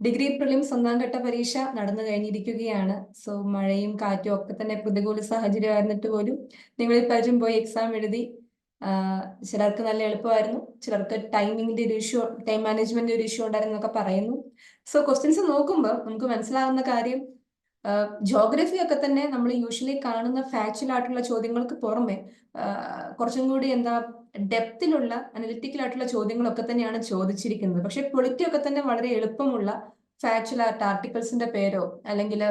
Degree prelims ഒന്നാം ഘട്ട പരീക്ഷ നടന്നു കഴിഞ്ഞിരിക്കുകയാണ്. സോ മഴയും കാറ്റും ഒക്കെ തന്നെ പ്രതികൂല സാഹചര്യമായിരുന്നിട്ട് പോലും നിങ്ങളിൽ പലരും പോയി എക്സാം എഴുതി. ചിലർക്ക് നല്ല എളുപ്പമായിരുന്നു, ചിലർക്ക് ടൈമിങ്ങിന്റെ ഒരു ഇഷ്യൂ, ടൈം മാനേജ്മെന്റ് ഒരു ഇഷ്യൂ ഉണ്ടായിരുന്നു എന്നൊക്കെ പറയുന്നു. സോ ക്വസ്റ്റ്യൻസ് നോക്കുമ്പോൾ നമുക്ക് മനസ്സിലാകുന്ന കാര്യം, ജോഗ്രഫി ഒക്കെ തന്നെ നമ്മൾ യൂഷ്വലി കാണുന്ന ഫാക്ച്വൽ ആയിട്ടുള്ള ചോദ്യങ്ങൾക്ക് പുറമെ കുറച്ചും കൂടി ഡെപ്തിലുള്ള അനലിറ്റിക്കൽ ആയിട്ടുള്ള ചോദ്യങ്ങളൊക്കെ തന്നെയാണ് ചോദിച്ചിരിക്കുന്നത്. പക്ഷെ പൊളിറ്റി ഒക്കെ തന്നെ വളരെ എളുപ്പമുള്ള ഫാക്ച്വൽ ആയിട്ട് ആർട്ടിക്കിൾസിന്റെ പേരോ അല്ലെങ്കിൽ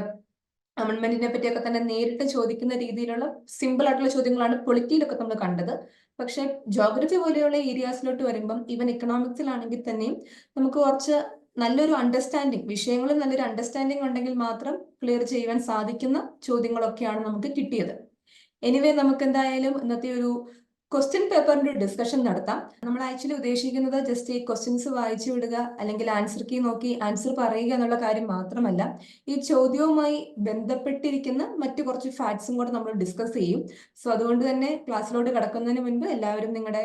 അമെന്റ്മെന്റിനെ പറ്റിയൊക്കെ തന്നെ നേരിട്ട് ചോദിക്കുന്ന രീതിയിലുള്ള സിമ്പിൾ ആയിട്ടുള്ള ചോദ്യങ്ങളാണ് പൊളിറ്റിയിലൊക്കെ നമ്മൾ കണ്ടത്. പക്ഷെ ജോഗ്രഫി പോലെയുള്ള ഏരിയാസിലോട്ട് വരുമ്പം ഈവൻ ഇക്കണോമിക്സിലാണെങ്കിൽ തന്നെയും നമുക്ക് കുറച്ച് നല്ലൊരു അണ്ടർസ്റ്റാൻഡിങ്, വിഷയങ്ങളിൽ നല്ലൊരു അണ്ടർസ്റ്റാൻഡിങ് ഉണ്ടെങ്കിൽ മാത്രം ക്ലിയർ ചെയ്യുവാൻ സാധിക്കുന്ന ചോദ്യങ്ങളൊക്കെയാണ് നമുക്ക് കിട്ടിയത്. എനിവേ, നമുക്ക് എന്തായാലും ഇന്നത്തെ ഒരു ക്വസ്റ്റ്യൻ പേപ്പറിന്റെ ഒരു ഡിസ്കഷൻ നടത്താം. നമ്മൾ ആക്ച്വലി ഉദ്ദേശിക്കുന്നത് ജസ്റ്റ് ഈ ക്വസ്റ്റ്യൻസ് വായിച്ചു വിടുക അല്ലെങ്കിൽ ആൻസർ കീ നോക്കി ആൻസർ പറയുക എന്നുള്ള കാര്യം മാത്രമല്ല, ഈ ചോദ്യവുമായി ബന്ധപ്പെട്ടിരിക്കുന്ന മറ്റു കുറച്ച് ഫാക്ട്സും കൂടെ നമ്മൾ ഡിസ്കസ് ചെയ്യും. സോ അതുകൊണ്ട് തന്നെ ക്ലാസ്സിലോട്ട് കടക്കുന്നതിന് മുൻപ് എല്ലാവരും നിങ്ങളുടെ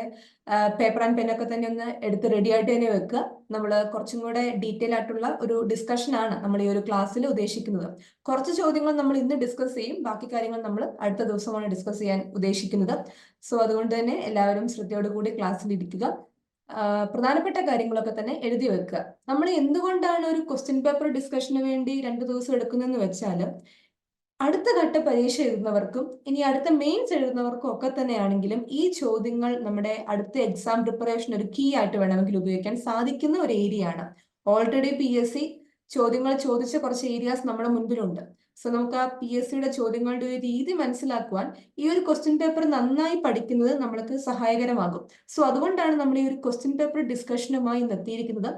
പേപ്പർ ആൻഡ് പെന്നൊക്കെ തന്നെ ഒന്ന് എടുത്ത് റെഡി ആയിട്ട് തന്നെ വെക്കുക. നമ്മൾ കുറച്ചും കൂടെ ഡീറ്റെയിൽ ആയിട്ടുള്ള ഒരു ഡിസ്കഷനാണ് നമ്മൾ ഈ ഒരു ക്ലാസ്സിൽ ഉദ്ദേശിക്കുന്നത്. കുറച്ച് ചോദ്യങ്ങൾ നമ്മൾ ഇന്ന് ഡിസ്കസ് ചെയ്യും, ബാക്കി കാര്യങ്ങൾ നമ്മൾ അടുത്ത ദിവസമാണ് ഡിസ്കസ് ചെയ്യാൻ ഉദ്ദേശിക്കുന്നത്. സോ അതുകൊണ്ട് തന്നെ എല്ലാവരും ശ്രദ്ധയോടുകൂടി ക്ലാസ്സിൽ ഇരിക്കുക. പ്രധാനപ്പെട്ട കാര്യങ്ങളൊക്കെ തന്നെ എഴുതി വെക്കുക. നമ്മൾ എന്തുകൊണ്ടാണ് ഒരു ക്വസ്റ്റ്യൻ പേപ്പർ ഡിസ്കഷന് വേണ്ടി 2 ദിവസം എടുക്കുന്നതെന്ന് വെച്ചാൽ, അടുത്ത ഘട്ട പരീക്ഷ എഴുതുന്നവർക്കും ഇനി അടുത്ത മെയിൻസ് എഴുതുന്നവർക്കും ഒക്കെ തന്നെയാണെങ്കിലും ഈ ചോദ്യങ്ങൾ നമ്മുടെ അടുത്ത എക്സാം പ്രിപ്പറേഷൻ ഒരു കീ ആയിട്ട് വേണമെങ്കിൽ ഉപയോഗിക്കാൻ സാധിക്കുന്ന ഒരു ഏരിയ ആണ്. ഓൾറെഡി PSC ചോദ്യങ്ങൾ ചോദിച്ച കുറച്ച് ഏരിയാസ് നമ്മുടെ മുൻപിലുണ്ട്. സോ നമുക്ക് ആ PSCയുടെ ചോദ്യങ്ങളുടെ ഒരു രീതി മനസ്സിലാക്കുവാൻ ഈ ഒരു ക്വസ്റ്റ്യൻ പേപ്പർ നന്നായി പഠിക്കുന്നത് നമ്മൾക്ക് സഹായകരമാകും. സോ അതുകൊണ്ടാണ് നമ്മൾ ഈ ഒരു ക്വസ്റ്റ്യൻ പേപ്പർ ഡിസ്കഷനുമായി ഇന്ന് എത്തിയിരിക്കുന്നത്.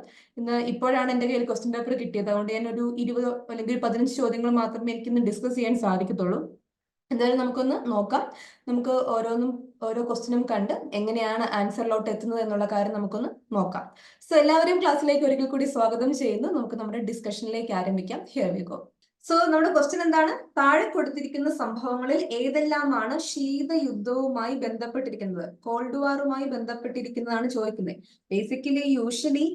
ഇപ്പോഴാണ് എൻ്റെ കയ്യിൽ ക്വസ്റ്റ്യൻ പേപ്പർ കിട്ടിയത്. അതുകൊണ്ട് ഞാൻ ഒരു 20 അല്ലെങ്കിൽ 15 ചോദ്യങ്ങൾ മാത്രമേ എനിക്കിന്ന് ഡിസ്കസ് ചെയ്യാൻ സാധിക്കത്തുള്ളൂ. എന്തായാലും നമുക്കൊന്ന് നോക്കാം. നമുക്ക് ഓരോ ക്വസ്റ്റ്യനും കണ്ട് എങ്ങനെയാണ് ആൻസറിലോട്ട് എത്തുന്നത് എന്നുള്ള കാര്യം നമുക്കൊന്ന് നോക്കാം. സോ എല്ലാവരെയും ക്ലാസ്സിലേക്ക് ഒരിക്കൽ കൂടി സ്വാഗതം ചെയ്യുന്നു. നമുക്ക് നമ്മുടെ ഡിസ്കഷനിലേക്ക് ആരംഭിക്കാം. Here we go. സോ നമ്മുടെ ക്വസ്റ്റ്യൻ എന്താണ്? താഴെ കൊടുത്തിരിക്കുന്ന സംഭവങ്ങളിൽ ഏതെല്ലാമാണ് ശീതയുദ്ധവുമായി ബന്ധപ്പെട്ടിരിക്കുന്നത്? കോൾഡ് വാറുമായി ബന്ധപ്പെട്ടിരിക്കുന്നതാണ് ചോദിക്കുന്നത്. ബേസിക്കലി യൂഷ്വലി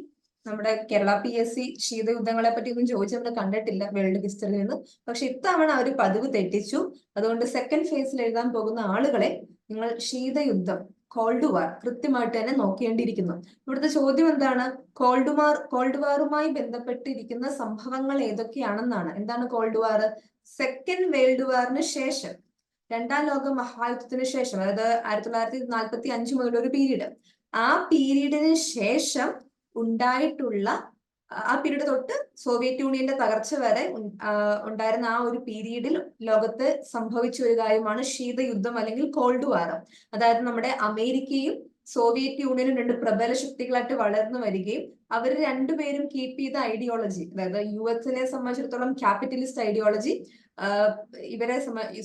നമ്മുടെ കേരള PSC ശീതയുദ്ധങ്ങളെ പറ്റി ഒന്നും ചോദിച്ച് നമ്മൾ കണ്ടിട്ടില്ല വേൾഡ് ഹിസ്റ്ററിയിൽ നിന്ന്. പക്ഷെ ഇത്തവണ അവർ പതിവ് തെറ്റിച്ചു. അതുകൊണ്ട് സെക്കൻഡ് ഫേസിൽ എഴുതാൻ പോകുന്ന ആളുകളെ നിങ്ങൾ ശീതയുദ്ധം, കോൾഡ് വാർ കൃത്യമായിട്ട് തന്നെ നോക്കേണ്ടിയിരിക്കുന്നു. ഇവിടുത്തെ ചോദ്യം എന്താണ്? കോൾഡ് വാറുമായി ബന്ധപ്പെട്ടിരിക്കുന്ന സംഭവങ്ങൾ ഏതൊക്കെയാണെന്നാണ്. എന്താണ് കോൾഡ് വാർ? സെക്കൻഡ് വേൾഡ് വാറിന് ശേഷം, രണ്ടാം ലോക മഹായുദ്ധത്തിന് ശേഷം, അതായത് 1945 മുതൽ ഒരു പീരീഡ്, ആ പീരീഡിന് ശേഷം ഉണ്ടായിട്ടുള്ള, ആ പീരീഡ് തൊട്ട് സോവിയറ്റ് യൂണിയന്റെ തകർച്ച വരെ ഉണ്ടായിരുന്ന ആ ഒരു പീരീഡിൽ ലോകത്ത് സംഭവിച്ച ഒരു കാര്യമാണ് ശീതയുദ്ധം അല്ലെങ്കിൽ കോൾഡ് വാർ. അതായത് നമ്മുടെ അമേരിക്കയും സോവിയറ്റ് യൂണിയനും രണ്ട് പ്രബല ശക്തികളായിട്ട് വളർന്നു വരികയും അവർ രണ്ടുപേരും കീപ്പ് ചെയ്ത ഐഡിയോളജി, അതായത് US സംബന്ധിച്ചിടത്തോളം ക്യാപിറ്റലിസ്റ്റ് ഐഡിയോളജി,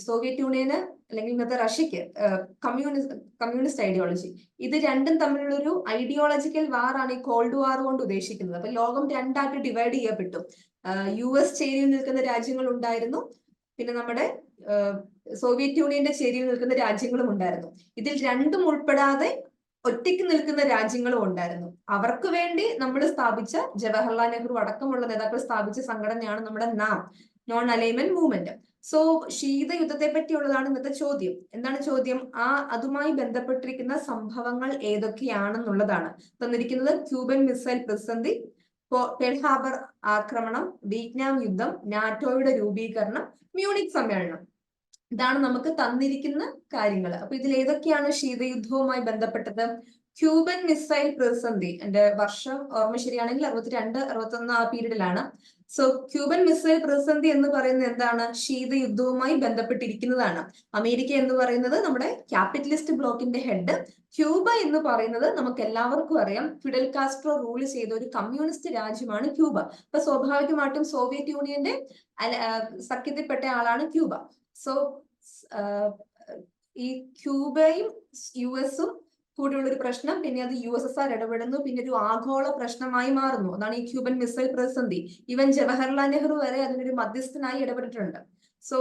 സോവിയറ്റ് യൂണിയന് അല്ലെങ്കിൽ ഇന്നത്തെ റഷ്യക്ക് കമ്മ്യൂണിസ്റ്റ് ഐഡിയോളജി, ഇത് രണ്ടും തമ്മിലുള്ള ഒരു ഐഡിയോളജിക്കൽ വാറാണ് ഈ കോൾഡ് വാർ കൊണ്ട് ഉദ്ദേശിക്കുന്നത്. അപ്പൊ ലോകം രണ്ടായിട്ട് ഡിവൈഡ് ചെയ്യപ്പെട്ടു. US ചേരിയിൽ നിൽക്കുന്ന രാജ്യങ്ങൾ ഉണ്ടായിരുന്നു, പിന്നെ നമ്മുടെ സോവിയറ്റ് യൂണിയന്റെ ചേരിയിൽ നിൽക്കുന്ന രാജ്യങ്ങളും ഉണ്ടായിരുന്നു. ഇതിൽ രണ്ടും ഉൾപ്പെടാതെ ഒറ്റയ്ക്ക് നിൽക്കുന്ന രാജ്യങ്ങളും ഉണ്ടായിരുന്നു. അവർക്ക് വേണ്ടി നമ്മൾ സ്ഥാപിച്ച, ജവഹർലാൽ നെഹ്റു അടക്കമുള്ള നേതാക്കൾ സ്ഥാപിച്ച സംഘടനയാണ് നമ്മുടെ നോൺ അലൈൻമെന്റ് മൂവ്മെന്റ്. സോ ശീതയുദ്ധത്തെ പറ്റിയുള്ളതാണ് ഇന്നത്തെ ചോദ്യം. എന്താണ് ചോദ്യം? അതുമായി ബന്ധപ്പെട്ടിരിക്കുന്ന സംഭവങ്ങൾ ഏതൊക്കെയാണെന്നുള്ളതാണ് തന്നിരിക്കുന്നത്. ക്യൂബൻ മിസൈൽ പ്രതിസന്ധി, പേൾ ഹാർബർ ആക്രമണം, വിയറ്റ്നാം യുദ്ധം, നാറ്റോയുടെ രൂപീകരണം, മ്യൂണിക് സമ്മേളനം. ഇതാണ് നമുക്ക് തന്നിരിക്കുന്ന കാര്യങ്ങൾ. അപ്പൊ ഇതിൽ ഏതൊക്കെയാണ് ശീതയുദ്ധവുമായി ബന്ധപ്പെട്ടത്? ക്യൂബൻ മിസൈൽ പ്രതിസന്ധി, എന്റെ വർഷം ഓർമ്മ ശരിയാണെങ്കിൽ 62, 61 ആ പീരീഡിലാണ്. സോ ക്യൂബൻ മിസൈൽ പ്രതിസന്ധി എന്ന് പറയുന്നത് എന്താണ്? ശീതയുദ്ധവുമായി ബന്ധപ്പെട്ടിരിക്കുന്നതാണ്. അമേരിക്ക എന്ന് പറയുന്നത് നമ്മുടെ ക്യാപിറ്റലിസ്റ്റ് ബ്ലോക്കിന്റെ ഹെഡ്, ക്യൂബ എന്ന് പറയുന്നത് നമുക്ക് എല്ലാവർക്കും അറിയാം ഫിഡൽ കാസ്ട്രോ റൂൾ ചെയ്ത ഒരു കമ്മ്യൂണിസ്റ്റ് രാജ്യമാണ് ക്യൂബ. അപ്പൊ സ്വാഭാവികമായിട്ടും സോവിയറ്റ് യൂണിയന്റെ സഖ്യത്തിൽപ്പെട്ട ആളാണ് ക്യൂബ. സോ ഈ ക്യൂബയും US കൂടിയുള്ള ഒരു പ്രശ്നം, പിന്നെ അത് USSR ഇടപെടുന്നു, പിന്നെ ഒരു ആഗോള പ്രശ്നമായി മാറുന്നു. അതാണ് ഈ ക്യൂബൻ മിസൈൽ പ്രതിസന്ധി. ഈവൻ ജവഹർലാൽ നെഹ്റു വരെ അതിനൊരു മധ്യസ്ഥനായി ഇടപെട്ടിട്ടുണ്ട്. സോ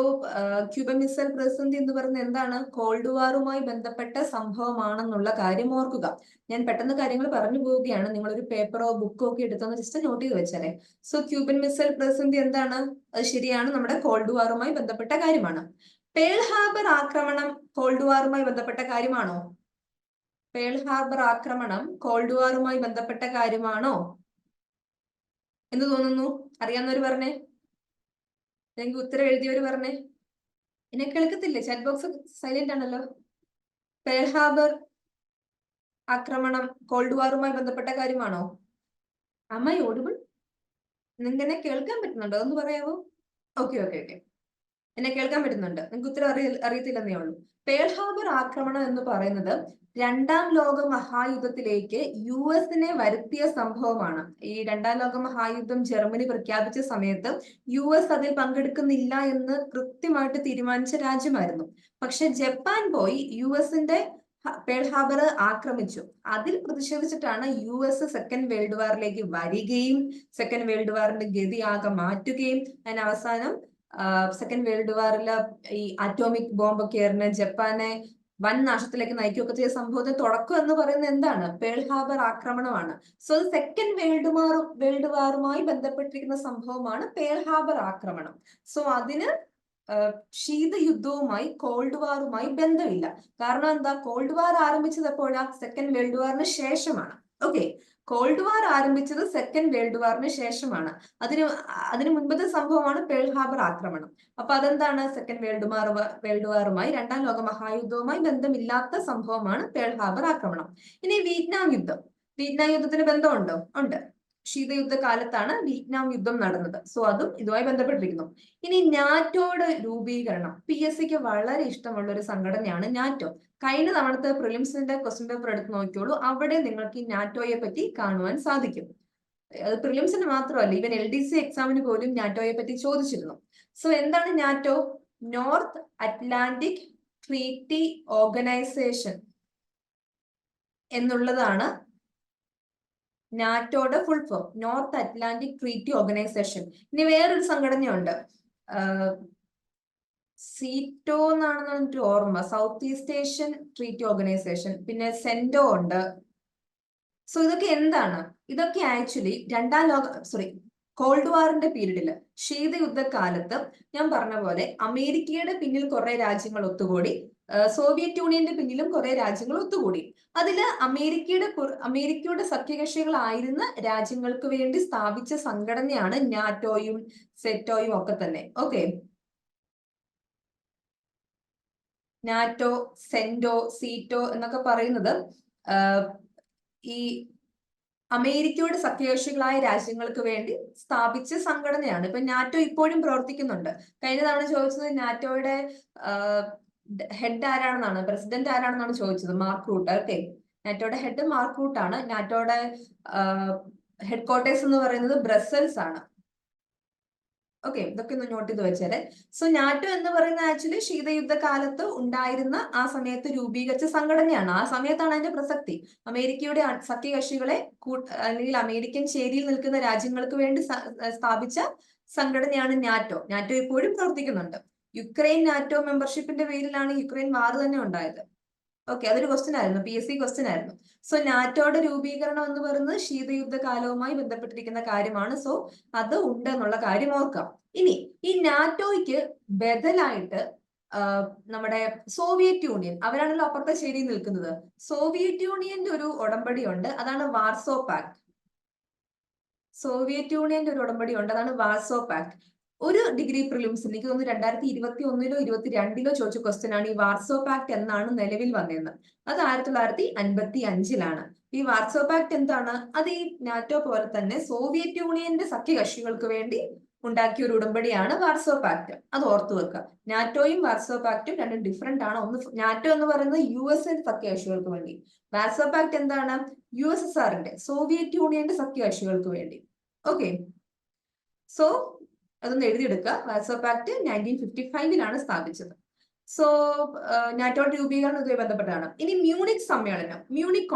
ക്യൂബൻ മിസൈൽ പ്രതിസന്ധി എന്ന് പറയുന്നത് എന്താണ്? കോൾഡ് വാറുമായി ബന്ധപ്പെട്ട സംഭവമാണെന്നുള്ള കാര്യം ഓർക്കുക. ഞാൻ പെട്ടെന്ന് കാര്യങ്ങൾ പറഞ്ഞു പോവുകയാണ്, നിങ്ങളൊരു പേപ്പറോ ബുക്കോ ഒക്കെ എടുത്തൊന്ന് ജസ്റ്റ് നോട്ട് ചെയ്ത് വെച്ചാലേ. സോ ക്യൂബൻ മിസൈൽ പ്രതിസന്ധി എന്താണ്? അത് ശരിയാണ്, നമ്മുടെ കോൾഡ് വാറുമായി ബന്ധപ്പെട്ട കാര്യമാണ്. പേൾ ഹാർബർ ആക്രമണം കോൾഡ് വാറുമായി ബന്ധപ്പെട്ട കാര്യമാണോ? പേൾ ഹാർബർ ആക്രമണം കോൾഡ് വാറുമായി ബന്ധപ്പെട്ട കാര്യമാണോ എന്ന് തോന്നുന്നു? അറിയാവുന്നവർ പറഞ്ഞേ, അല്ലെങ്കിൽ ഉത്തരം എഴുതിയവർ പറഞ്ഞേ. എന്നെ കേൾക്കത്തില്ലേ? ചാറ്റ് ബോക്സ് സൈലന്റ് ആണല്ലോ. പേൾ ഹാർബർ ആക്രമണം കോൾഡ് വാറുമായി ബന്ധപ്പെട്ട കാര്യമാണോ? Am I audible? നിങ്ങൾക്ക് എന്നെ കേൾക്കാൻ പറ്റുന്നുണ്ടോ? ഒന്ന് പറയാവോ? ഓക്കെ ഓക്കെ ഓക്കെ, എന്നെ കേൾക്കാൻ പറ്റുന്നുണ്ട്. നിങ്ങൾക്ക് ഉത്തരം അറിയത്തില്ലെന്നേ ഉള്ളൂ. പേൾ ഹാർബർ ആക്രമണം എന്ന് പറയുന്നത് രണ്ടാം ലോക മഹായുദ്ധത്തിലേക്ക് US വരുത്തിയ സംഭവമാണ്. ഈ രണ്ടാം ലോക മഹായുദ്ധം ജർമ്മനി പ്രഖ്യാപിച്ച സമയത്ത് US അതിൽ പങ്കെടുക്കുന്നില്ല എന്ന് കൃത്യമായിട്ട് തീരുമാനിച്ച രാജ്യമായിരുന്നു. പക്ഷെ ജപ്പാൻ പോയി US പേൾ ഹാർബർ ആക്രമിച്ചു. അതിൽ പ്രതിഷേധിച്ചിട്ടാണ് US സെക്കൻഡ് വേൾഡ് വാറിലേക്ക് വരികയും സെക്കൻഡ് വേൾഡ് വാറിന്റെ ഗതി ആകെ മാറ്റുകയും അതിന് അവസാനം സെക്കൻഡ് വേൾഡ് വാറില് ഈ അറ്റോമിക് ബോംബൊക്കെ എറിഞ്ഞ് ജപ്പാനെ വൻ നാശത്തിലേക്ക് നയിക്കുകയൊക്കെ ചെയ്ത സംഭവത്തിന് തുടക്കം എന്ന് പറയുന്നത് എന്താണ്? പേൾ ഹാർബർ ആക്രമണമാണ്. സോ സെക്കൻഡ് വേൾഡ് വാറുമായി ബന്ധപ്പെട്ടിരിക്കുന്ന സംഭവമാണ് പേൾ ഹാർബർ ആക്രമണം. സോ അതിന് ശീതയുദ്ധവുമായി കോൾഡ് വാറുമായി ബന്ധമില്ല. കാരണം എന്താ? കോൾഡ് വാർ ആരംഭിച്ചത് എപ്പോഴാ? സെക്കൻഡ് വേൾഡ് വാറിന് ശേഷമാണ്. ഓക്കെ, കോൾഡ് വാർ ആരംഭിച്ചത് സെക്കൻഡ് വേൾഡ് വാറിന് ശേഷമാണ്. അതിന് മുൻപത്തെ സംഭവമാണ് പേൾ ഹാർബർ ആക്രമണം. അപ്പൊ അതെന്താണ്? സെക്കൻഡ് വേൾഡ് വാറുമായി രണ്ടാം ലോക മഹായുദ്ധവുമായി ബന്ധമില്ലാത്ത സംഭവമാണ് പേൾ ഹാർബർ ആക്രമണം. ഇനി വിയറ്റ്നാം യുദ്ധത്തിന് ബന്ധമുണ്ടോ? ഉണ്ട്. ശീതയുദ്ധ കാലത്താണ് വിയറ്റ്നാം യുദ്ധം നടന്നത്. സോ അതും ഇതുമായി ബന്ധപ്പെട്ടിരിക്കുന്നു. ഇനി നാറ്റോയുടെ രൂപീകരണം PSCക്ക് വളരെ ഇഷ്ടമുള്ള ഒരു സംഘടനയാണ് നാറ്റോ. കഴിഞ്ഞ തവണത്തെ പ്രിലിംസിന്റെ ക്വസ്റ്റ്യൻ പേപ്പർ എടുത്ത് നോക്കിയോളൂ, അവിടെ നിങ്ങൾക്ക് ഈ നാറ്റോയെ പറ്റി കാണുവാൻ സാധിക്കും. അത് പ്രിലിംസിന് മാത്രമല്ല, ഈവൻ LDC എക്സാമിന് പോലും നാറ്റോയെ പറ്റി ചോദിച്ചിരുന്നു. സോ എന്താണ് NATO? North Atlantic Treaty Organization എന്നുള്ളതാണ് നാറ്റോയുടെ full form, North Atlantic Treaty Organization. ഇനി വേറൊരു സംഘടനയുണ്ട്, സീറ്റോ എന്നാണെന്ന് എനിക്ക് ഓർമ്മ, South East Asian Treaty Organization. പിന്നെ സെന്റോ ഉണ്ട്. സോ ഇതൊക്കെ എന്താണ്? ഇതൊക്കെ ആക്ച്വലി കോൾഡ് വാറിന്റെ പീരീഡില്, ശീതയുദ്ധകാലത്ത് ഞാൻ പറഞ്ഞ പോലെ അമേരിക്കയുടെ പിന്നിൽ കുറെ രാജ്യങ്ങൾ ഒത്തുകൂടി, സോവിയറ്റ് യൂണിയന്റെ പിന്നിലും കുറെ രാജ്യങ്ങൾ ഒത്തുകൂടി. അതില് അമേരിക്കയുടെ സഖ്യകക്ഷികളായിരുന്ന രാജ്യങ്ങൾക്ക് വേണ്ടി സ്ഥാപിച്ച സംഘടനയാണ് നാറ്റോയും സെറ്റോയും ഒക്കെ തന്നെ. ഓക്കെ, നാറ്റോ, സെന്റോ, സീറ്റോ എന്നൊക്കെ പറയുന്നത് ഈ അമേരിക്കയുടെ സഖ്യകക്ഷികളായ രാജ്യങ്ങൾക്ക് വേണ്ടി സ്ഥാപിച്ച സംഘടനയാണ്. ഇപ്പൊ നാറ്റോ ഇപ്പോഴും പ്രവർത്തിക്കുന്നുണ്ട്. കഴിഞ്ഞ തവണ ചോദിച്ചത് നാറ്റോയുടെ ഹെഡ് ആരാണെന്നാണ്, പ്രസിഡന്റ് ആരാണെന്നാണ് ചോദിച്ചത്. Mark Rutte. ഓക്കെ, നാറ്റോയുടെ ഹെഡ് മാർക്ക് റൂട്ട് ആണ്. നാറ്റോയുടെ ഹെഡ് ക്വാർട്ടേഴ്സ് എന്ന് പറയുന്നത് ബ്രസൽസ് ആണ്. ഓക്കെ, ഇതൊക്കെ ഒന്ന് നോട്ട് ചെയ്ത് വെച്ചാല്. സോ നാറ്റോ എന്ന് പറയുന്ന ആക്ച്വലി ശീതയുദ്ധ കാലത്ത് ഉണ്ടായിരുന്ന ആ സമയത്ത് രൂപീകരിച്ച സംഘടനയാണ്. ആ സമയത്താണ് അതിന്റെ പ്രസക്തി. അമേരിക്കയുടെ സഖ്യകക്ഷികളെ അല്ലെങ്കിൽ അമേരിക്കൻ ചേരിയിൽ നിൽക്കുന്ന രാജ്യങ്ങൾക്ക് വേണ്ടി സ്ഥാപിച്ച സംഘടനയാണ് നാറ്റോ. നാറ്റോ ഇപ്പോഴും പ്രവർത്തിക്കുന്നുണ്ട്. യുക്രൈൻ നാറ്റോ മെമ്പർഷിപ്പിന്റെ പേരിലാണ് യുക്രൈൻ വാർ തന്നെ ഉണ്ടായത്. ഓക്കെ, അതൊരു ക്വസ്റ്റ്യൻ ആയിരുന്നു, PSC ക്വസ്റ്റ്യൻ ആയിരുന്നു. സോ നാറ്റോയുടെ രൂപീകരണം എന്ന് പറയുന്നത് ശീതയുദ്ധ കാലവുമായി ബന്ധപ്പെട്ടിരിക്കുന്ന കാര്യമാണ്. സോ അത് ഉണ്ട് എന്നുള്ള കാര്യം ഓർക്കാം. ഇനി ഈ നാറ്റോയ്ക്ക് ബദലായിട്ട് നമ്മുടെ സോവിയറ്റ് യൂണിയൻ, അവരാണല്ലോ അപ്പുറത്തെ ശേരിയിൽ നിൽക്കുന്നത്. സോവിയറ്റ് യൂണിയന്റെ ഒരു ഉടമ്പടി ഉണ്ട്, അതാണ് വാർസോ പാക്ട്. സോവിയറ്റ് യൂണിയന്റെ ഒരു ഉടമ്പടി ഉണ്ട്, അതാണ് വാർസോ പാക്ട്. ഒരു ഡിഗ്രി പ്രിലിംസ്, എനിക്ക് തോന്നുന്നു 2021 22 ചോദിച്ച ക്വസ്റ്റ്യൻ ആണ് ഈ വാർസോ പാക്ട് എന്നാണ് നിലവിൽ വന്നതെന്ന്. അത് 1955 ഈ വാർസോ പാക്ട് എന്താണ്? അത് ഈ നാറ്റോ പോലെ തന്നെ സോവിയറ്റ് യൂണിയന്റെ സഖ്യകക്ഷികൾക്ക് വേണ്ടി ഉണ്ടാക്കിയ ഒരു ഉടമ്പടിയാണ് വാർസോ പാക്ട്. അത് ഓർത്തു വെക്കുക. നാറ്റോയും വാർസോ പാക്ടും രണ്ടും ഡിഫറെന്റ് ആണ്. ഒന്ന് നാറ്റോ എന്ന് പറയുന്നത് US സഖ്യകക്ഷികൾക്ക് വേണ്ടി, വാർസോ പാക്ട് എന്താണ്? USSRന്റെ, സോവിയറ്റ് യൂണിയന്റെ സഖ്യകക്ഷികൾക്ക് വേണ്ടി. ഓക്കെ, സോ അതൊന്ന് എഴുതിയെടുക്കുക. വാർസോ പാക്ട് 1955 സ്ഥാപിച്ചത്. സോ നാറ്റോയുടെ രൂപീകരണം ഇതുമായി ബന്ധപ്പെട്ടാണ്. ഇനി മ്യൂണിക് സമ്മേളനം, മ്യൂണിക്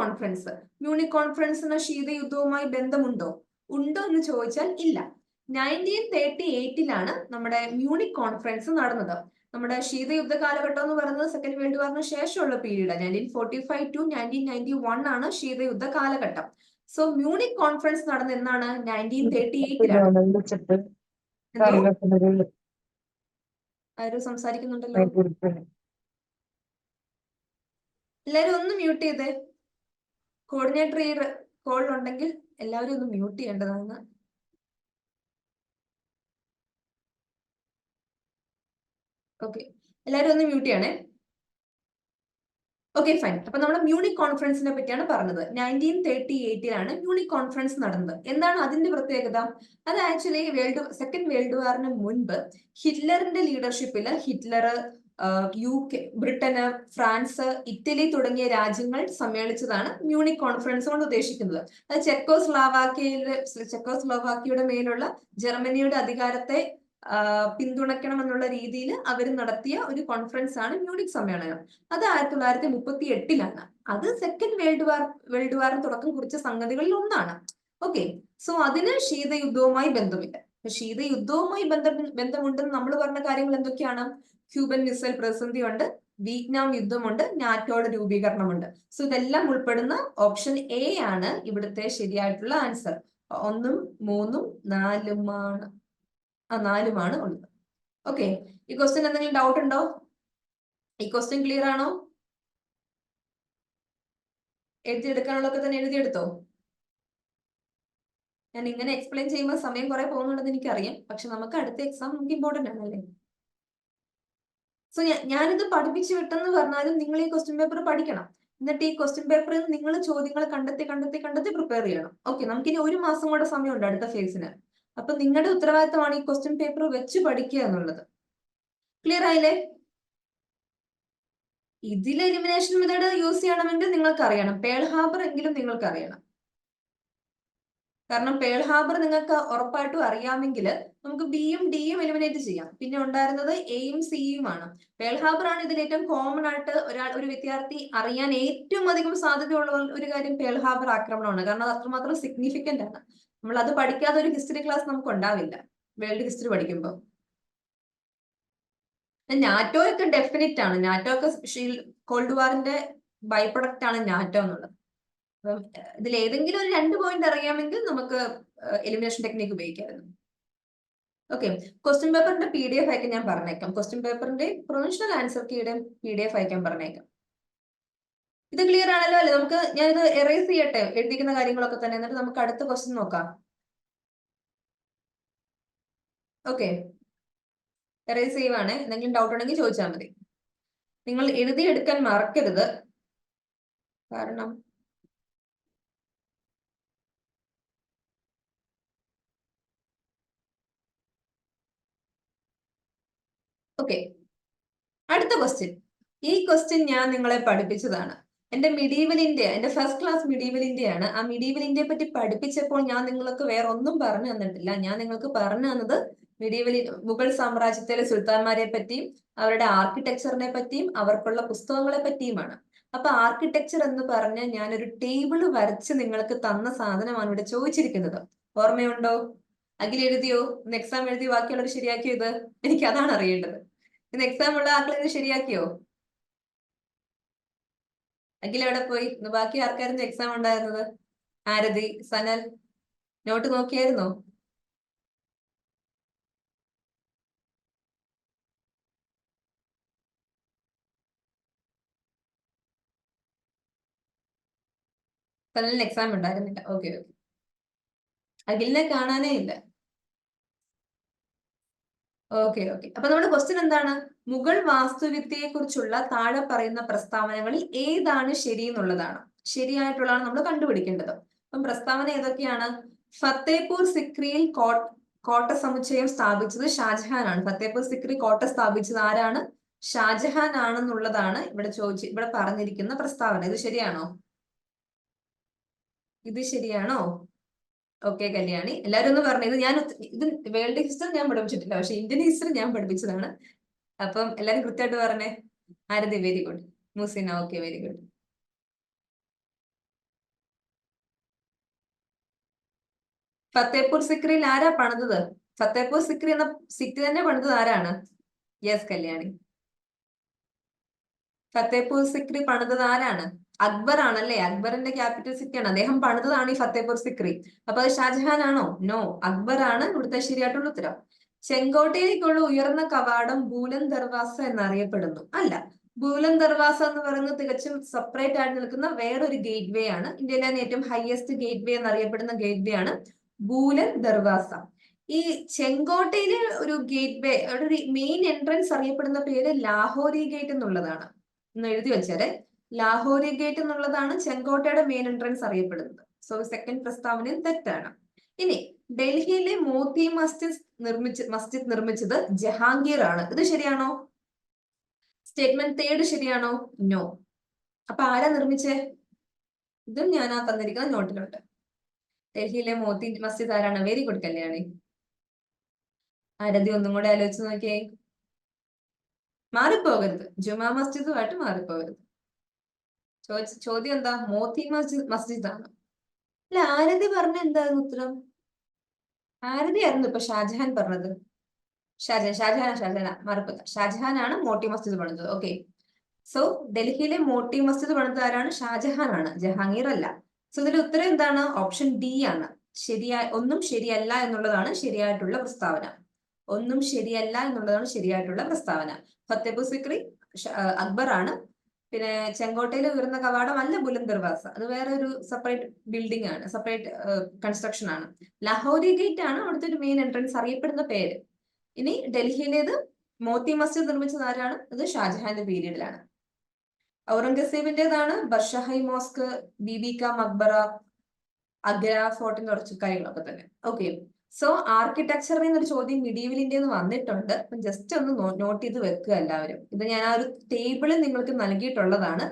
കോൺഫറൻസിന് ശീതയുദ്ധവുമായി ബന്ധമുണ്ടോ എന്ന് ചോദിച്ചാൽ ഇല്ല. 1938 നമ്മുടെ മ്യൂണിക് കോൺഫറൻസ് നടന്നത്. നമ്മുടെ ശീതയുദ്ധ കാലഘട്ടം എന്ന് പറയുന്നത് സെക്കൻഡ് വേൾഡ് വാറിന് ശേഷമുള്ള പീരീഡ്. 1945 to 1991 ആണ് ശീതയുദ്ധ കാലഘട്ടം. സോ മ്യൂണിക് കോൺഫറൻസ് നടന്ന എന്നാണ്? 1938 ആരും സംസാരിക്കുന്നുണ്ടല്ലോ. എല്ലാരും ഒന്ന് മ്യൂട്ട് ചെയ്തേ. കോർഡിനേറ്റർ ഈ കോളിലുണ്ടെങ്കിൽ എല്ലാവരും ഒന്ന് മ്യൂട്ട് ചെയ്യേണ്ടതാണ്. ഓക്കെ, എല്ലാവരും ഒന്ന് മ്യൂട്ട് ചെയ്യണേ. Okay fine. അപ്പൊ നമ്മൾ മ്യൂണിക് കോൺഫറൻസിനെ പറ്റിയാണ് പറഞ്ഞത്. 1938 മ്യൂണിക് കോൺഫറൻസ് നടന്നത്. എന്താണ് അതിന്റെ പ്രത്യേകത? അത് ആക്ച്വലി സെക്കൻഡ് വേൾഡ് വാറിന് മുൻപ് ഹിറ്റ്ലറിന്റെ ലീഡർഷിപ്പിൽ ഹിറ്റ്ലർ UK, ബ്രിട്ടന്, ഫ്രാൻസ്, ഇറ്റലി തുടങ്ങിയ രാജ്യങ്ങൾ സമ്മേളിച്ചതാണ് മ്യൂണിക് കോൺഫറൻസ് കൊണ്ട് ഉദ്ദേശിക്കുന്നത്. അത് ചെക്കോസ്ലോവാക്കിയയുടെ മേലുള്ള ജർമ്മനിയുടെ അധികാരത്തെ പിന്തുണയ്ക്കണം എന്നുള്ള രീതിയിൽ അവർ നടത്തിയ ഒരു കോൺഫറൻസ് ആണ് മ്യൂണിക് സമ്മേളനം. അത് 1938 അത് സെക്കൻഡ് വേൾഡ് വാറിന് തുടക്കം കുറിച്ച സംഗതികളിൽ ഒന്നാണ്. ഓക്കെ, സോ അതിന് ശീതയുദ്ധവുമായി ബന്ധമില്ല. ശീതയുദ്ധവുമായി ബന്ധമുണ്ടെന്ന് നമ്മൾ പറഞ്ഞ കാര്യങ്ങൾ എന്തൊക്കെയാണ്? ക്യൂബൻ മിസൈൽ പ്രതിസന്ധി ഉണ്ട്, വിയറ്റ്നാം യുദ്ധമുണ്ട്, നാറ്റോയുടെ രൂപീകരണമുണ്ട്. സോ ഇതെല്ലാം ഉൾപ്പെടുന്ന ഓപ്ഷൻ എ ആണ് ഇവിടുത്തെ ശരിയായിട്ടുള്ള ആൻസർ. 1, 3, 4 ഉള്ളത്. ഓക്കെ, ഈ ക്വസ്റ്റ്യൻ എന്തെങ്കിലും ഡൗട്ട് ഉണ്ടോ? ഈ ക്വസ്റ്റ്യൻ ക്ലിയർ ആണോ? എഴുതിയെടുക്കാനുള്ളതൊക്കെ തന്നെ എഴുതിയെടുത്തോ? ഞാൻ ഇങ്ങനെ എക്സ്പ്ലെയിൻ ചെയ്യുമ്പോൾ സമയം കുറെ പോകുന്നുണ്ടെന്ന് എനിക്കറിയാം, പക്ഷെ നമുക്ക് അടുത്ത എക്സാം നമുക്ക് ഇമ്പോർട്ടന്റ് ആണല്ലേ. സോ ഞാനിത് പഠിപ്പിച്ചു വിട്ടെന്ന് പറഞ്ഞാലും നിങ്ങൾ ഈ ക്വസ്റ്റ്യൻ പേപ്പർ പഠിക്കണം. എന്നിട്ട് ഈ ക്വസ്റ്റ്യൻ പേപ്പറിൽ നിങ്ങൾ ചോദ്യങ്ങൾ കണ്ടെത്തി പ്രിപ്പയർ ചെയ്യണം. ഓക്കെ, നമുക്കിനി 1 മാസം കൂടെ സമയമുണ്ട് അടുത്ത ഫേസിന്. അപ്പൊ നിങ്ങളുടെ ഉത്തരവാദിത്തമാണ് ഈ ക്വസ്റ്റ്യൻ പേപ്പർ വെച്ച് പഠിക്കുക എന്നുള്ളത്. ക്ലിയർ ആയില്ലേ? ഇതിൽ എലിമിനേഷൻ മെത്തേഡ് യൂസ് ചെയ്യണമെങ്കിൽ നിങ്ങൾക്ക് അറിയണം. പേൾ ഹാർബർ എങ്കിലും നിങ്ങൾക്ക് അറിയണം. കാരണം പേൾ ഹാർബർ നിങ്ങൾക്ക് ഉറപ്പായിട്ടും അറിയാമെങ്കിൽ നമുക്ക് ബിയും ഡിയും എലിമിനേറ്റ് ചെയ്യാം. പിന്നെ ഉണ്ടായിരുന്നത് എയും സിയും ആണ്. പേൾ ഹാർബർ ആണ് ഇതിൽ ഏറ്റവും കോമൺ ആയിട്ട് ഒരു വിദ്യാർത്ഥി അറിയാൻ ഏറ്റവും അധികം സാധ്യതയുള്ള ഒരു കാര്യം പേൾ ഹാർബർ ആക്രമണമാണ്. കാരണം അത് അത്രമാത്രം സിഗ്നിഫിക്കന്റ് ആണ്. നമ്മൾ അത് പഠിക്കാതെ ഒരു ഹിസ്റ്ററി ക്ലാസ് നമുക്ക് ഉണ്ടാവില്ല വേൾഡ് ഹിസ്റ്ററി പഠിക്കുമ്പോൾ. നാറ്റോ ഒക്കെ ഡെഫിനറ്റ് ആണ്. നാറ്റോ ഒക്കെ കോൾഡ് വാറിന്റെ ബൈ പ്രൊഡക്റ്റ് ആണ് നാറ്റോ എന്നുള്ളത്. അപ്പം ഇതിൽ ഏതെങ്കിലും ഒരു 2 പോയിന്റ് അറിയാമെങ്കിൽ നമുക്ക് എലിമിനേഷൻ ടെക്നിക്ക് ഉപയോഗിക്കാമായിരുന്നു. ഓക്കെ, ക്വസ്റ്റ്യൻ പേപ്പറിന്റെ PDF അയക്കാൻ ഞാൻ പറഞ്ഞേക്കാം. ക്വസ്റ്റ്യൻ പേപ്പറിന്റെ പ്രൊവിഷണൽ ആൻസർ കീയുടെ PDF അയക്കാൻ പറഞ്ഞേക്കാം. ഇത് ക്ലിയർ ആണല്ലോ അല്ലെ? നമുക്ക് ഞാനിത് എറേസ് ചെയ്യട്ടെ എഴുതിക്കുന്ന കാര്യങ്ങളൊക്കെ തന്നെ, എന്നിട്ട് നമുക്ക് അടുത്ത ക്വസ്റ്റ്യൻ നോക്കാം. ഓക്കെ, എറേസ് ചെയ്യുവാണ്. എന്തെങ്കിലും ഡൗട്ട് ഉണ്ടെങ്കിൽ ചോദിച്ചാൽ മതി. നിങ്ങൾ എഴുതിയെടുക്കാൻ മറക്കരുത്. കാരണം ഓക്കെ, അടുത്ത ക്വസ്റ്റ്യൻ. ഈ ക്വസ്റ്റ്യൻ ഞാൻ നിങ്ങളെ പഠിപ്പിച്ചതാണ്. എന്റെ മിഡീവൽ ഇന്ത്യ, എന്റെ ഫസ്റ്റ് ക്ലാസ് മിഡീവൽ ഇന്ത്യയാണ്. ആ മിഡീവൽ ഇന്ത്യയെ പറ്റി പഠിപ്പിച്ചപ്പോൾ ഞാൻ നിങ്ങൾക്ക് വേറെ ഒന്നും പറഞ്ഞു തന്നിട്ടില്ല. ഞാൻ നിങ്ങൾക്ക് പറഞ്ഞു തന്നത് മുഗൾ സാമ്രാജ്യത്തിലെ സുൽത്താൻമാരെ പറ്റിയും അവരുടെ ആർക്കിടെക്ചറിനെ പറ്റിയും അവർക്കുള്ള പുസ്തകങ്ങളെ പറ്റിയുമാണ്. അപ്പൊ ആർക്കിടെക്ചർ എന്ന് പറഞ്ഞ് ഞാനൊരു ടേബിൾ വരച്ച് നിങ്ങൾക്ക് തന്ന സാധനമാണ് ഇവിടെ ചോദിച്ചിരിക്കുന്നത്. ഓർമ്മയുണ്ടോ? അഖിൽ എഴുതിയോ? ഇന്ന് എക്സാം എഴുതി ബാക്കിയുള്ളവർ ശരിയാക്കിയോ? ഇത് എനിക്ക് അതാണ് അറിയേണ്ടത്. ഇന്ന് എക്സാം ഉള്ള ആക്കൾ ഇത് ശരിയാക്കിയോ? അഖിൽ എവിടെ പോയി? ഇന്ന് ബാക്കി ആർക്കായിരുന്നു എക്സാം ഉണ്ടായിരുന്നത്? ആരതി, സനൽ നോട്ട് നോക്കിയായിരുന്നോ? സനലിന് എക്സാം ഉണ്ടായിരുന്നില്ല. ഓക്കെ ഓക്കെ, അഖിലിനെ കാണാനേ ഇല്ല. ഓക്കെ ഓക്കെ, അപ്പൊ നമ്മുടെ ക്വസ്റ്റ്യൻ എന്താണ്? മുഗൾ വാസ്തുവിദ്യയെ കുറിച്ചുള്ള താഴെ പറയുന്ന പ്രസ്താവനകളിൽ ഏതാണ് ശരി എന്നുള്ളതാണ്. ശരിയായിട്ടുള്ളതാണ് നമ്മൾ കണ്ടുപിടിക്കേണ്ടത്. അപ്പം പ്രസ്താവന ഏതൊക്കെയാണ്? ഫത്തേപൂർ സിക്രിയിൽ കോട്ട സമുച്ചയം സ്ഥാപിച്ചത് ഷാജഹാനാണ്. ഫത്തേപൂർ സിക്രി കോട്ട സ്ഥാപിച്ചത് ആരാണ്? ഷാജഹാൻ ആണെന്നുള്ളതാണ് ഇവിടെ പറഞ്ഞിരിക്കുന്ന പ്രസ്താവന. ഇത് ശരിയാണോ? ഇത് ശരിയാണോ? ഓക്കെ കല്യാണി, എല്ലാവരും ഒന്ന് പറഞ്ഞു. ഇത് വേൾഡ് ഹിസ്റ്ററി ഞാൻ പഠിപ്പിച്ചിട്ടില്ല, പക്ഷെ ഇന്ത്യൻ ഹിസ്റ്ററി ഞാൻ പഠിപ്പിച്ചതാണ്. അപ്പം എല്ലാരും കൃത്യമായിട്ട് പറഞ്ഞേ. Aarti very good. Musina okay, very good. Fatehpur സിക്രിയിൽ ആരാ പണിതത്? ഫത്തേപൂർ സിക്രി എന്ന സിറ്റി തന്നെ പണിതത് ആരാണ്? യെസ് കല്യാണി. ഫത്തേപൂർ സിക്രി പണിതത് ആരാണ്? അക്ബർ ആണല്ലേ? അക്ബറിന്റെ ക്യാപിറ്റൽ സിറ്റിയാണ്. അദ്ദേഹം പണിതതാണ് ഈ ഫത്തേപൂർ സിക്രി. അപ്പൊ അത് ഷാജഹാൻ ആണോ? നോ, അക്ബർ ആണ് ഇവിടുത്തെ ശരിയായിട്ടുള്ള ഉത്തരം. ചെങ്കോട്ടയിലേക്കുള്ള ഉയർന്ന കവാടം ബൂലന്ദ് ദർവാസ എന്നറിയപ്പെടുന്നു. അല്ല, ബൂലന്ദ് ദർവാസ എന്ന് പറയുന്നത് തികച്ചും സെപ്പറേറ്റ് ആയിട്ട് നിൽക്കുന്ന വേറൊരു ഗേറ്റ് വേ ആണ്. ഇന്ത്യയിലെ തന്നെ ഏറ്റവും ഹയസ്റ്റ് ഗേറ്റ് വേ എന്നറിയപ്പെടുന്ന ഗേറ്റ് വേ ആണ് ബൂലന്ദ് ദർവാസ. ഈ ചെങ്കോട്ടയിലെ ഒരു ഗേറ്റ് വേ, ഒരു മെയിൻ എൻട്രൻസ് അറിയപ്പെടുന്ന പേര് ലാഹോരി ഗേറ്റ് എന്നുള്ളതാണ്. ഒന്ന് എഴുതി വെച്ചാല്, ലാഹോരി ഗേറ്റ് എന്നുള്ളതാണ് ചെങ്കോട്ടയുടെ മെയിൻ എൻട്രൻസ് അറിയപ്പെടുന്നത്. സോ സെക്കൻഡ് പ്രസ്താവനയും തെറ്റാണ്. ഇനി ഡൽഹിയിലെ മോത്തി മസ്ജിദ് നിർമ്മിച്ചത് ജഹാംഗീർ ആണ്. ഇത് ശരിയാണോ? സ്റ്റേറ്റ്മെന്റ് തേർഡ് ശരിയാണോ? നോ. അപ്പൊ ആരാ നിർമ്മിച്ചേ? ഇതും ഞാൻ ആ തന്നിരിക്കുന്ന നോട്ടിലുണ്ട്. ഡൽഹിയിലെ മോത്തി മസ്ജിദ് ആരാണ്? Very good Kalyani. ആരതി ഒന്നും കൂടെ ആലോചിച്ച് നോക്കിയേ. മാറിപ്പോകരുത്, ജുമാ മസ്ജിദുമായിട്ട് മാറിപ്പോകരുത്. ചോദ്യം എന്താ? മോത്തി മസ്ജിദ് ആണ്. അല്ല, ആരതി പറഞ്ഞ എന്തായിരുന്നു ഉത്തരം? ആരതി ആയിരുന്നു ഇപ്പൊ ഷാജഹാൻ പറഞ്ഞത്. ഷാജഹാന മാറിപ്പോക. ഷാജഹാനാണ് മോട്ടി മസ്ജിദ് പണിതത്. ഓക്കെ, സോ ഡൽഹിയിലെ മോട്ടി മസ്ജിദ് പണിതത് ആരാണ്? ഷാജഹാൻ ആണ്, ജഹാംഗീർ അല്ല. സോ ഇതിന്റെ ഉത്തരം എന്താണ്? ഓപ്ഷൻ ഡി ആണ്. ഒന്നും ശരിയല്ല എന്നുള്ളതാണ് ശരിയായിട്ടുള്ള പ്രസ്താവന. ഒന്നും ശരിയല്ല എന്നുള്ളതാണ് ശരിയായിട്ടുള്ള പ്രസ്താവന. ഫത്തേപൂർ സിക്രി അക്ബർ ആണ്. പിന്നെ ചെങ്കോട്ടയിലെ ഉയർന്ന കവാടം അല്ല ബുലന്ദ് ദർവാസ, അത് വേറെ ഒരു സെപ്പറേറ്റ് ബിൽഡിംഗ് ആണ്, സെപ്പറേറ്റ് കൺസ്ട്രക്ഷൻ ആണ്. ലാഹോരി ഗേറ്റ് ആണ് അവിടുത്തെ ഒരു മെയിൻ എൻട്രൻസ് അറിയപ്പെടുന്ന പേര്. ഇനി ഡൽഹിയിലേത് മോത്തി മസ്ജിദ് നിർമ്മിച്ചത് ആരാണ്? അത് ഷാജഹാന്റെ പീരീഡിലാണ്. ഔറംഗസേബിന്റേതാണ് ബർഷാഹി മോസ്ക്, ബീബി കാ മക്ബറ, അഗ്ര ഫോർട്ടിന്റെ കുറച്ച് കാര്യങ്ങളൊക്കെ തന്നെ. ഓക്കെ, സോ ആർക്കിടെക്ചറിൽ ഒരു ചോദ്യം മിഡീവൽ ഇന്ത്യയിൽ വന്നിട്ടുണ്ട്. ജസ്റ്റ് ഒന്ന് നോട്ട് ചെയ്ത് വെക്കുക എല്ലാവരും. ഇത് ഞാൻ ആ ഒരു ടേബിളിൽ നിങ്ങൾക്ക് നൽകിയിട്ടുള്ളതാണ്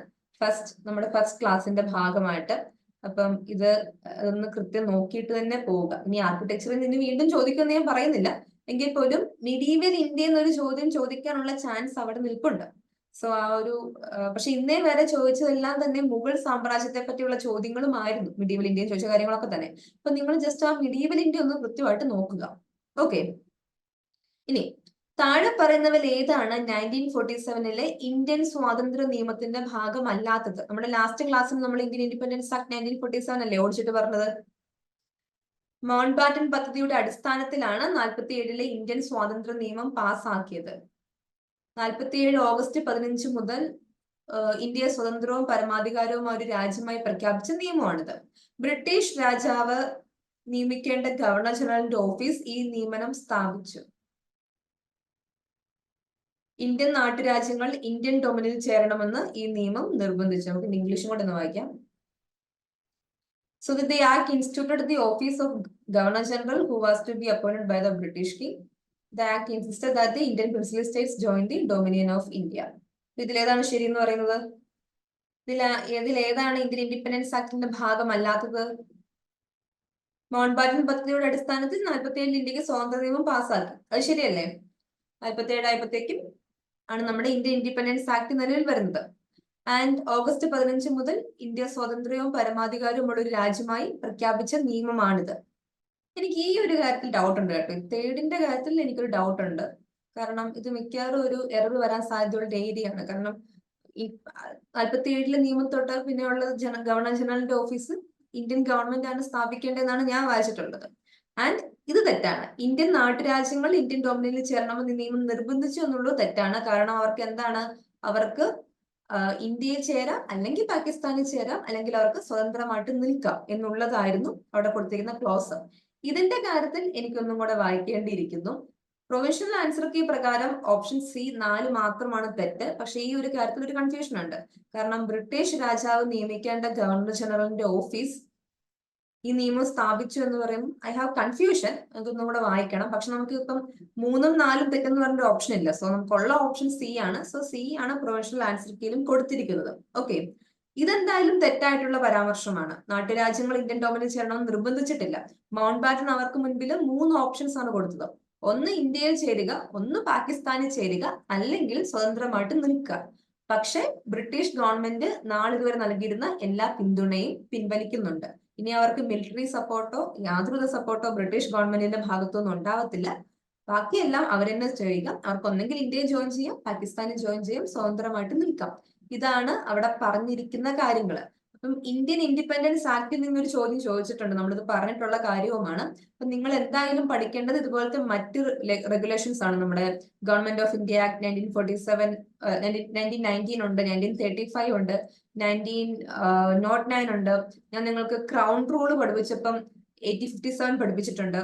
നമ്മുടെ ഫസ്റ്റ് ക്ലാസിന്റെ ഭാഗമായിട്ട്. അപ്പം ഇത് ഒന്ന് കൃത്യം നോക്കിയിട്ട് തന്നെ പോവുക. ഇനി ആർക്കിടെക്ചറിൽ നിന്ന് വീണ്ടും ചോദിക്കുമെന്ന് ഞാൻ പറയുന്നില്ല, എങ്കിൽ പോലും മിഡീവൽ ഇന്ത്യ എന്നൊരു ചോദ്യം ചോദിക്കാനുള്ള ചാൻസ് അവിടെ നിൽപ്പുണ്ട്. സോ ആ ഒരു പക്ഷെ ഇന്നേ വരെ ചോദിച്ചതെല്ലാം തന്നെ മുഗൾ സാമ്രാജ്യത്തെ പറ്റിയുള്ള ചോദ്യങ്ങളുമായിരുന്നു. മിഡീവൽ ഇന്ത്യയിൽ ചോദിച്ച കാര്യങ്ങളൊക്കെ തന്നെ. അപ്പൊ നിങ്ങൾ ജസ്റ്റ് ആ മിഡീവൽ ഇന്ത്യ ഒന്ന് കൃത്യമായിട്ട് നോക്കുക. ഓക്കെ, ഇനി താഴെ പറയുന്നവരിൽ ഏതാണ് 1947 ഇന്ത്യൻ സ്വാതന്ത്ര്യ നിയമത്തിന്റെ ഭാഗമല്ലാത്തത്? നമ്മുടെ ലാസ്റ്റ് ക്ലാസ്സിൽ നമ്മൾ ഇന്ത്യൻ ഇൻഡിപെൻഡൻസ് ആക്ട് 1947 അല്ലേ ഓടിച്ചിട്ട് പറഞ്ഞത്? മൗണ്ട് ബാറ്റൻ പദ്ധതിയുടെ അടിസ്ഥാനത്തിലാണ് 47 ഇന്ത്യൻ സ്വാതന്ത്ര്യ നിയമം പാസ്സാക്കിയത്. 47 ഓഗസ്റ്റ് 15 മുതൽ ഇന്ത്യ സ്വതന്ത്രവും പരമാധികാരവുമായ ഒരു രാജ്യമായി പ്രഖ്യാപിച്ച നിയമമാണിത്. ബ്രിട്ടീഷ് രാജാവ് നിയമിക്കേണ്ട ഗവർണർ ജനറലിന്റെ ഓഫീസ് ഈ നിയമനം സ്ഥാപിച്ചു. ഇന്ത്യൻ നാട്ടുരാജ്യങ്ങൾ ഇന്ത്യൻ ഡൊമിനിൽ ചേരണമെന്ന് ഈ നിയമം നിർബന്ധിച്ചു. നമുക്ക് ഇംഗ്ലീഷും കൂടെ ഒന്ന് വായിക്കാം. So that the act instituted the office of Governor General, who was to be appointed by the British King. The act insisted that the Indian Princely States join the Dominion of India. ഇതിലേതാണ് ശരി എന്ന് പറയുന്നത്? ഇതിലേതാണ് Indian independence ആക്ടിന്റെ ഭാഗമല്ലാത്തത്? Mount batten പദ്ധതിയുടെ അടിസ്ഥാനത്തിൽ 47 ഇന്ത്യക്ക് സ്വാതന്ത്ര്യ നിയമം പാസ്സാക്കി. അത് ശരിയല്ലേ? 47 ആയപ്പോഴത്തേക്കും ആണ് നമ്മുടെ ഇന്ത്യൻ ഇൻഡിപെൻഡൻസ് ആക്ട് നിലവിൽ വരുന്നത്. ആൻഡ് ഓഗസ്റ്റ് 15 മുതൽ ഇന്ത്യ സ്വതന്ത്രവും പരമാധികാരവുമുള്ള ഒരു രാജ്യമായി പ്രഖ്യാപിച്ച നിയമമാണിത്. എനിക്ക് ഈ ഒരു കാര്യത്തിൽ ഡൗട്ട് ഉണ്ട് കേട്ടോ. തേർഡിന്റെ കാര്യത്തിൽ എനിക്കൊരു ഡൗട്ട് ഉണ്ട്. കാരണം ഇത് മിക്കവാറും ഒരു എറർ വരാൻ സാധ്യതയുള്ള ഏരിയ ആണ്. കാരണം ഈ 47 നിയമം തൊട്ട് പിന്നെ ഉള്ളത് ഗവർണർ ജനറലിന്റെ ഓഫീസ് ഇന്ത്യൻ ഗവൺമെന്റ് ആണ് സ്ഥാപിക്കേണ്ടതെന്നാണ് ഞാൻ വായിച്ചിട്ടുള്ളത്. ആൻഡ് ഇത് തെറ്റാണ്. ഇന്ത്യൻ നാട്ടുരാജ്യങ്ങൾ ഇന്ത്യൻ ഡൊമിനിയനിൽ ചേരണമെന്ന് നിയമം നിർബന്ധിച്ചു എന്നുള്ളത് തെറ്റാണ്. കാരണം അവർക്ക് ഇന്ത്യയിൽ ചേരാം, അല്ലെങ്കിൽ പാകിസ്ഥാനിൽ ചേരാം, അല്ലെങ്കിൽ അവർക്ക് സ്വതന്ത്രമായിട്ട് നിൽക്കാം എന്നുള്ളതായിരുന്നു അവിടെ കൊടുത്തിരിക്കുന്ന ക്ലോസ്. ഇതിന്റെ കാര്യത്തിൽ എനിക്കൊന്നും കൂടെ വായിക്കേണ്ടിയിരിക്കുന്നു. പ്രൊവിഷണൽ ആൻസർ കീ പ്രകാരം ഓപ്ഷൻ സി 4 മാത്രമാണ് തെറ്റ്. പക്ഷെ ഈ ഒരു കാര്യത്തിൽ ഒരു കൺഫ്യൂഷൻ ഉണ്ട്. കാരണം ബ്രിട്ടീഷ് രാജാവ് നിയമിക്കേണ്ട ഗവർണർ ജനറലിന്റെ ഓഫീസ് ഈ നിയമം സ്ഥാപിച്ചു എന്ന് പറയുമ്പോൾ ഐ ഹാവ് കൺഫ്യൂഷൻ. അതൊന്നും കൂടെ വായിക്കണം. പക്ഷെ നമുക്ക് ഇപ്പം 3ഉം 4ഉം തെറ്റെന്ന് പറഞ്ഞ ഓപ്ഷൻ ഇല്ല. സോ നമുക്കുള്ള ഓപ്ഷൻ സി ആണ്. സോ സി ആണ് പ്രൊവിഷണൽ ആൻസർ കീയിലും കൊടുത്തിരിക്കുന്നത്. ഓക്കെ, ഇതെന്തായാലും തെറ്റായിട്ടുള്ള പരാമർശമാണ്. നാട്ടുരാജ്യങ്ങൾ ഇന്ത്യൻ ഡൊമിനിൽ ചേരണമെന്ന് നിർബന്ധിച്ചിട്ടില്ല. മൗണ്ട് ബാറ്റൻ അവർക്ക് മുൻപിൽ 3 ഓപ്ഷൻസ് ആണ് കൊടുത്തത്. ഒന്ന് ഇന്ത്യയിൽ ചേരുക, ഒന്ന് പാകിസ്ഥാനിൽ ചേരുക, അല്ലെങ്കിൽ സ്വതന്ത്രമായിട്ട് നിൽക്കുക. പക്ഷെ ബ്രിട്ടീഷ് ഗവൺമെന്റ് നാളിതുവരെ നൽകിയിരുന്ന എല്ലാ പിന്തുണയും പിൻവലിക്കുന്നുണ്ട്. ഇനി അവർക്ക് മിലിറ്ററി സപ്പോർട്ടോ യാതൊരുവിധ സപ്പോർട്ടോ ബ്രിട്ടീഷ് ഗവൺമെന്റിന്റെ ഭാഗത്തുനിന്നും ഉണ്ടാവത്തില്ല. ബാക്കിയെല്ലാം അവരെന്നെ ചെയ്യുക. അവർക്ക് ഒന്നെങ്കിൽ ഇന്ത്യയിൽ ജോയിൻ ചെയ്യാം, പാകിസ്ഥാനിൽ ജോയിൻ ചെയ്യാം, സ്വതന്ത്രമായിട്ട് നിൽക്കാം. ഇതാണ് അവിടെ പറഞ്ഞിരിക്കുന്ന കാര്യങ്ങൾ. അപ്പം ഇന്ത്യൻ ഇൻഡിപെൻഡൻസ് ആക്ടിൽ നിന്നൊരു ചോദ്യം ചോദിച്ചിട്ടുണ്ട്, നമ്മളിത് പറഞ്ഞിട്ടുള്ള കാര്യവുമാണ്. അപ്പൊ നിങ്ങൾ എന്തായാലും പഠിക്കേണ്ടത് ഇതുപോലത്തെ മറ്റ് റെഗുലേഷൻസ് ആണ്. നമ്മുടെ ഗവൺമെന്റ് ഓഫ് ഇന്ത്യ ആക്ട് 1947, 1919 ഉണ്ട്, 1935 ഉണ്ട്, 1909 ഉണ്ട്. ഞാൻ നിങ്ങൾക്ക് ക്രൗൺ റൂൾ പഠിപ്പിച്ചപ്പം 1857 പഠിപ്പിച്ചിട്ടുണ്ട്.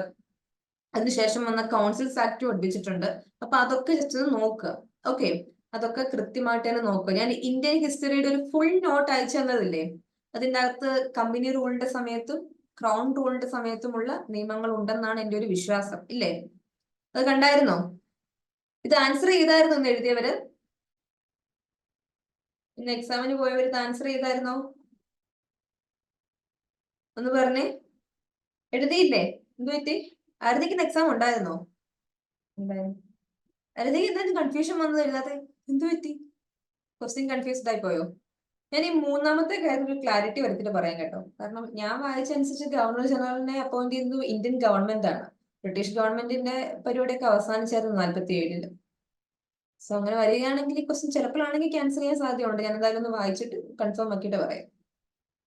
അതിനുശേഷം വന്ന കൗൺസിൽസ് ആക്ട് പഠിപ്പിച്ചിട്ടുണ്ട്. അപ്പൊ അതൊക്കെ ജസ്റ്റ് ഒന്ന് നോക്കുക. ഓക്കെ, അതൊക്കെ കൃത്യമായിട്ട് തന്നെ നോക്കുക. ഞാൻ ഇന്ത്യൻ ഹിസ്റ്ററിയുടെ ഒരു ഫുൾ നോട്ട് അയച്ചു തന്നതില്ലേ, അതിൻ്റെ അകത്ത് കമ്പനി റൂളിന്റെ സമയത്തും ക്രൗൺ റൂളിന്റെ സമയത്തുമുള്ള നിയമങ്ങൾ ഉണ്ടെന്നാണ് എൻ്റെ ഒരു വിശ്വാസം. ഇല്ലേ? അത് കണ്ടായിരുന്നോ? ഇത് ആൻസർ ചെയ്തായിരുന്നു എന്ന് എഴുതിയവര്? ഇന്ന് എക്സാമിന് പോയവർ ഇത് ആൻസർ ചെയ്തായിരുന്നോ? ഒന്ന് പറഞ്ഞേ. എഴുതിയില്ലേ? എന്ത് പറ്റി? ആരുടെക്കും എക്സാം ഉണ്ടായിരുന്നോ? ഉണ്ടായിരുന്നു. ആരുടെക്കും എന്തായാലും കൺഫ്യൂഷൻ വന്നത് എഴുതാതെ? എന്ത് പറ്റി? ക്വസ്റ്റ്യൻ കൺഫ്യൂസ്ഡ് ആയി പോയോ? ഞാൻ ഈ മൂന്നാമത്തെ കാര്യം ഒരു ക്ലാരിറ്റി വരുത്തിട്ട് പറയാം കേട്ടോ. കാരണം ഞാൻ വായിച്ചനുസരിച്ച് ഗവർണർ ജനറലിനെ അപ്പോയിന്റ് ചെയ്യുന്നത് ഇന്ത്യൻ ഗവൺമെന്റ് ആണ്. ബ്രിട്ടീഷ് ഗവൺമെന്റിന്റെ പരിപാടിയൊക്കെ അവസാനിച്ചായിരുന്നു 47-ല്. സോ അങ്ങനെ വരികയാണെങ്കിൽ ഈ ക്വസ്റ്റ്യൻ ചിലപ്പോഴാണെങ്കിൽ ക്യാൻസൽ ചെയ്യാൻ സാധ്യതയുണ്ട്. ഞാൻ എന്തായാലും ഒന്ന് വായിച്ചിട്ട് കൺഫേം ആക്കിയിട്ട് പറയാം.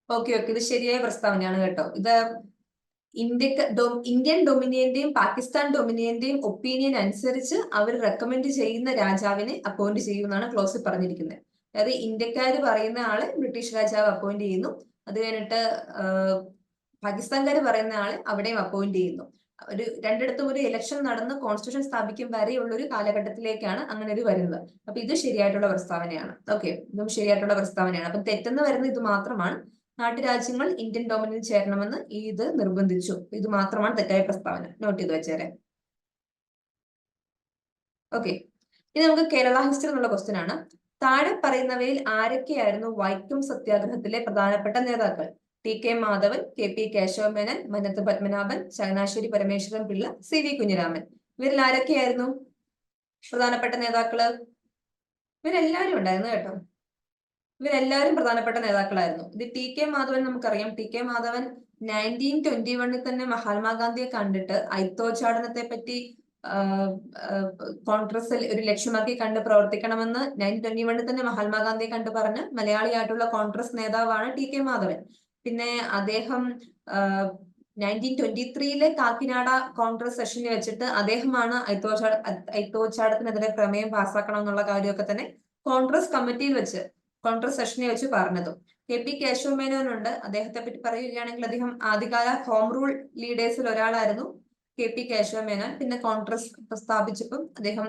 ഓക്കെ, ഇത് ശരിയായ പ്രസ്താവനയാണ് കേട്ടോ. ഇത് ഇന്ത്യൻ ഡൊമിനിയന്റെയും പാകിസ്ഥാൻ ഡൊമിനിയന്റെയും ഒപ്പീനിയൻ അനുസരിച്ച് അവർ റെക്കമെൻഡ് ചെയ്യുന്ന രാജാവിനെ അപ്പോയിന്റ് ചെയ്യുമെന്നാണ് ക്ലോസിൽ പറഞ്ഞിരിക്കുന്നത്. അതായത് ഇന്ത്യക്കാര് പറയുന്ന ആളെ ബ്രിട്ടീഷ് രാജാവ് അപ്പോയിന്റ് ചെയ്യുന്നു, അത് കഴിഞ്ഞിട്ട് പാകിസ്ഥാൻകാർ പറയുന്ന ആളെ അവിടെയും അപ്പോയിന്റ് ചെയ്യുന്നു. രണ്ടിടത്തും ഒരു ഇലക്ഷൻ നടന്ന് കോൺസ്റ്റിറ്റ്യൂഷൻ സ്ഥാപിക്കും വരെയുള്ള ഒരു കാലഘട്ടത്തിലേക്കാണ് അങ്ങനെ ഒരു വരുന്നത്. അപ്പൊ ഇത് ശരിയായിട്ടുള്ള പ്രസ്താവനയാണ്. ഓക്കെ, ഇതും ശരിയായിട്ടുള്ള പ്രസ്താവനയാണ്. അപ്പൊ തെറ്റെന്ന് വരുന്നത് ഇത് മാത്രമാണ്. നാട്ടുരാജ്യങ്ങൾ ഇന്ത്യൻ ഡൊമിനിയനിൽ ചേരണമെന്ന് ഇത് നിർബന്ധിച്ചു. ഇത് മാത്രമാണ് തെറ്റായ പ്രസ്താവന. നോട്ട് ചെയ്ത് വെച്ചേരെ. ഓക്കെ, ഇനി നമുക്ക് കേരള ഹിസ്റ്ററി എന്നുള്ള ക്വസ്റ്റ്യൻ ആണ്. താഴെ പറയുന്നവയിൽ ആരൊക്കെയായിരുന്നു വൈക്കം സത്യാഗ്രഹത്തിലെ പ്രധാനപ്പെട്ട നേതാക്കൾ? TK. Madhavan, K P. Kesava Menon, Mannath Padmanabhan, Changanassery Parameswaran Pillai, CV. Kunhiraman. ഇവരിൽ ആരൊക്കെയായിരുന്നു പ്രധാനപ്പെട്ട നേതാക്കള്? ഇവരെല്ലാവരും ഉണ്ടായിരുന്നു കേട്ടോ. ഇവരെല്ലാവരും പ്രധാനപ്പെട്ട നേതാക്കളായിരുന്നു. ഇത് ടി.കെ. മാധവൻ നമുക്കറിയാം. ടി.കെ. മാധവൻ 1921 തന്നെ മഹാത്മാഗാന്ധിയെ കണ്ടിട്ട് ഐത്തോച്ചാടനത്തെ പറ്റി കോൺഗ്രസ് ഒരു ലക്ഷ്യമാക്കി കണ്ട് പ്രവർത്തിക്കണമെന്ന് 1921 തന്നെ മഹാത്മാഗാന്ധിയെ കണ്ട് പറഞ്ഞ് മലയാളിയായിട്ടുള്ള കോൺഗ്രസ് നേതാവാണ് ടി.കെ. മാധവൻ. പിന്നെ അദ്ദേഹം 1923 കാക്കിനാട കോൺഗ്രസ് സെഷനിൽ വെച്ചിട്ട് അദ്ദേഹമാണ് ഐത്തോച്ചാടത്തിനെതിരെ പ്രമേയം പാസ്സാക്കണം എന്നുള്ള കാര്യമൊക്കെ തന്നെ കോൺഗ്രസ് കമ്മിറ്റിയിൽ വെച്ച് കോൺഗ്രസ് സെഷനിൽ വെച്ച് പറഞ്ഞതും. കെ.പി. കേശവമേനോനുണ്ട്. അദ്ദേഹത്തെ പറ്റി പറയുകയാണെങ്കിൽ അദ്ദേഹം ആദ്യകാല ഹോം റൂൾ ലീഡേഴ്സിൽ ഒരാളായിരുന്നു കെ.പി. കേശവമേനോൻ. പിന്നെ കോൺഗ്രസ് സ്ഥാപിച്ചപ്പം അദ്ദേഹം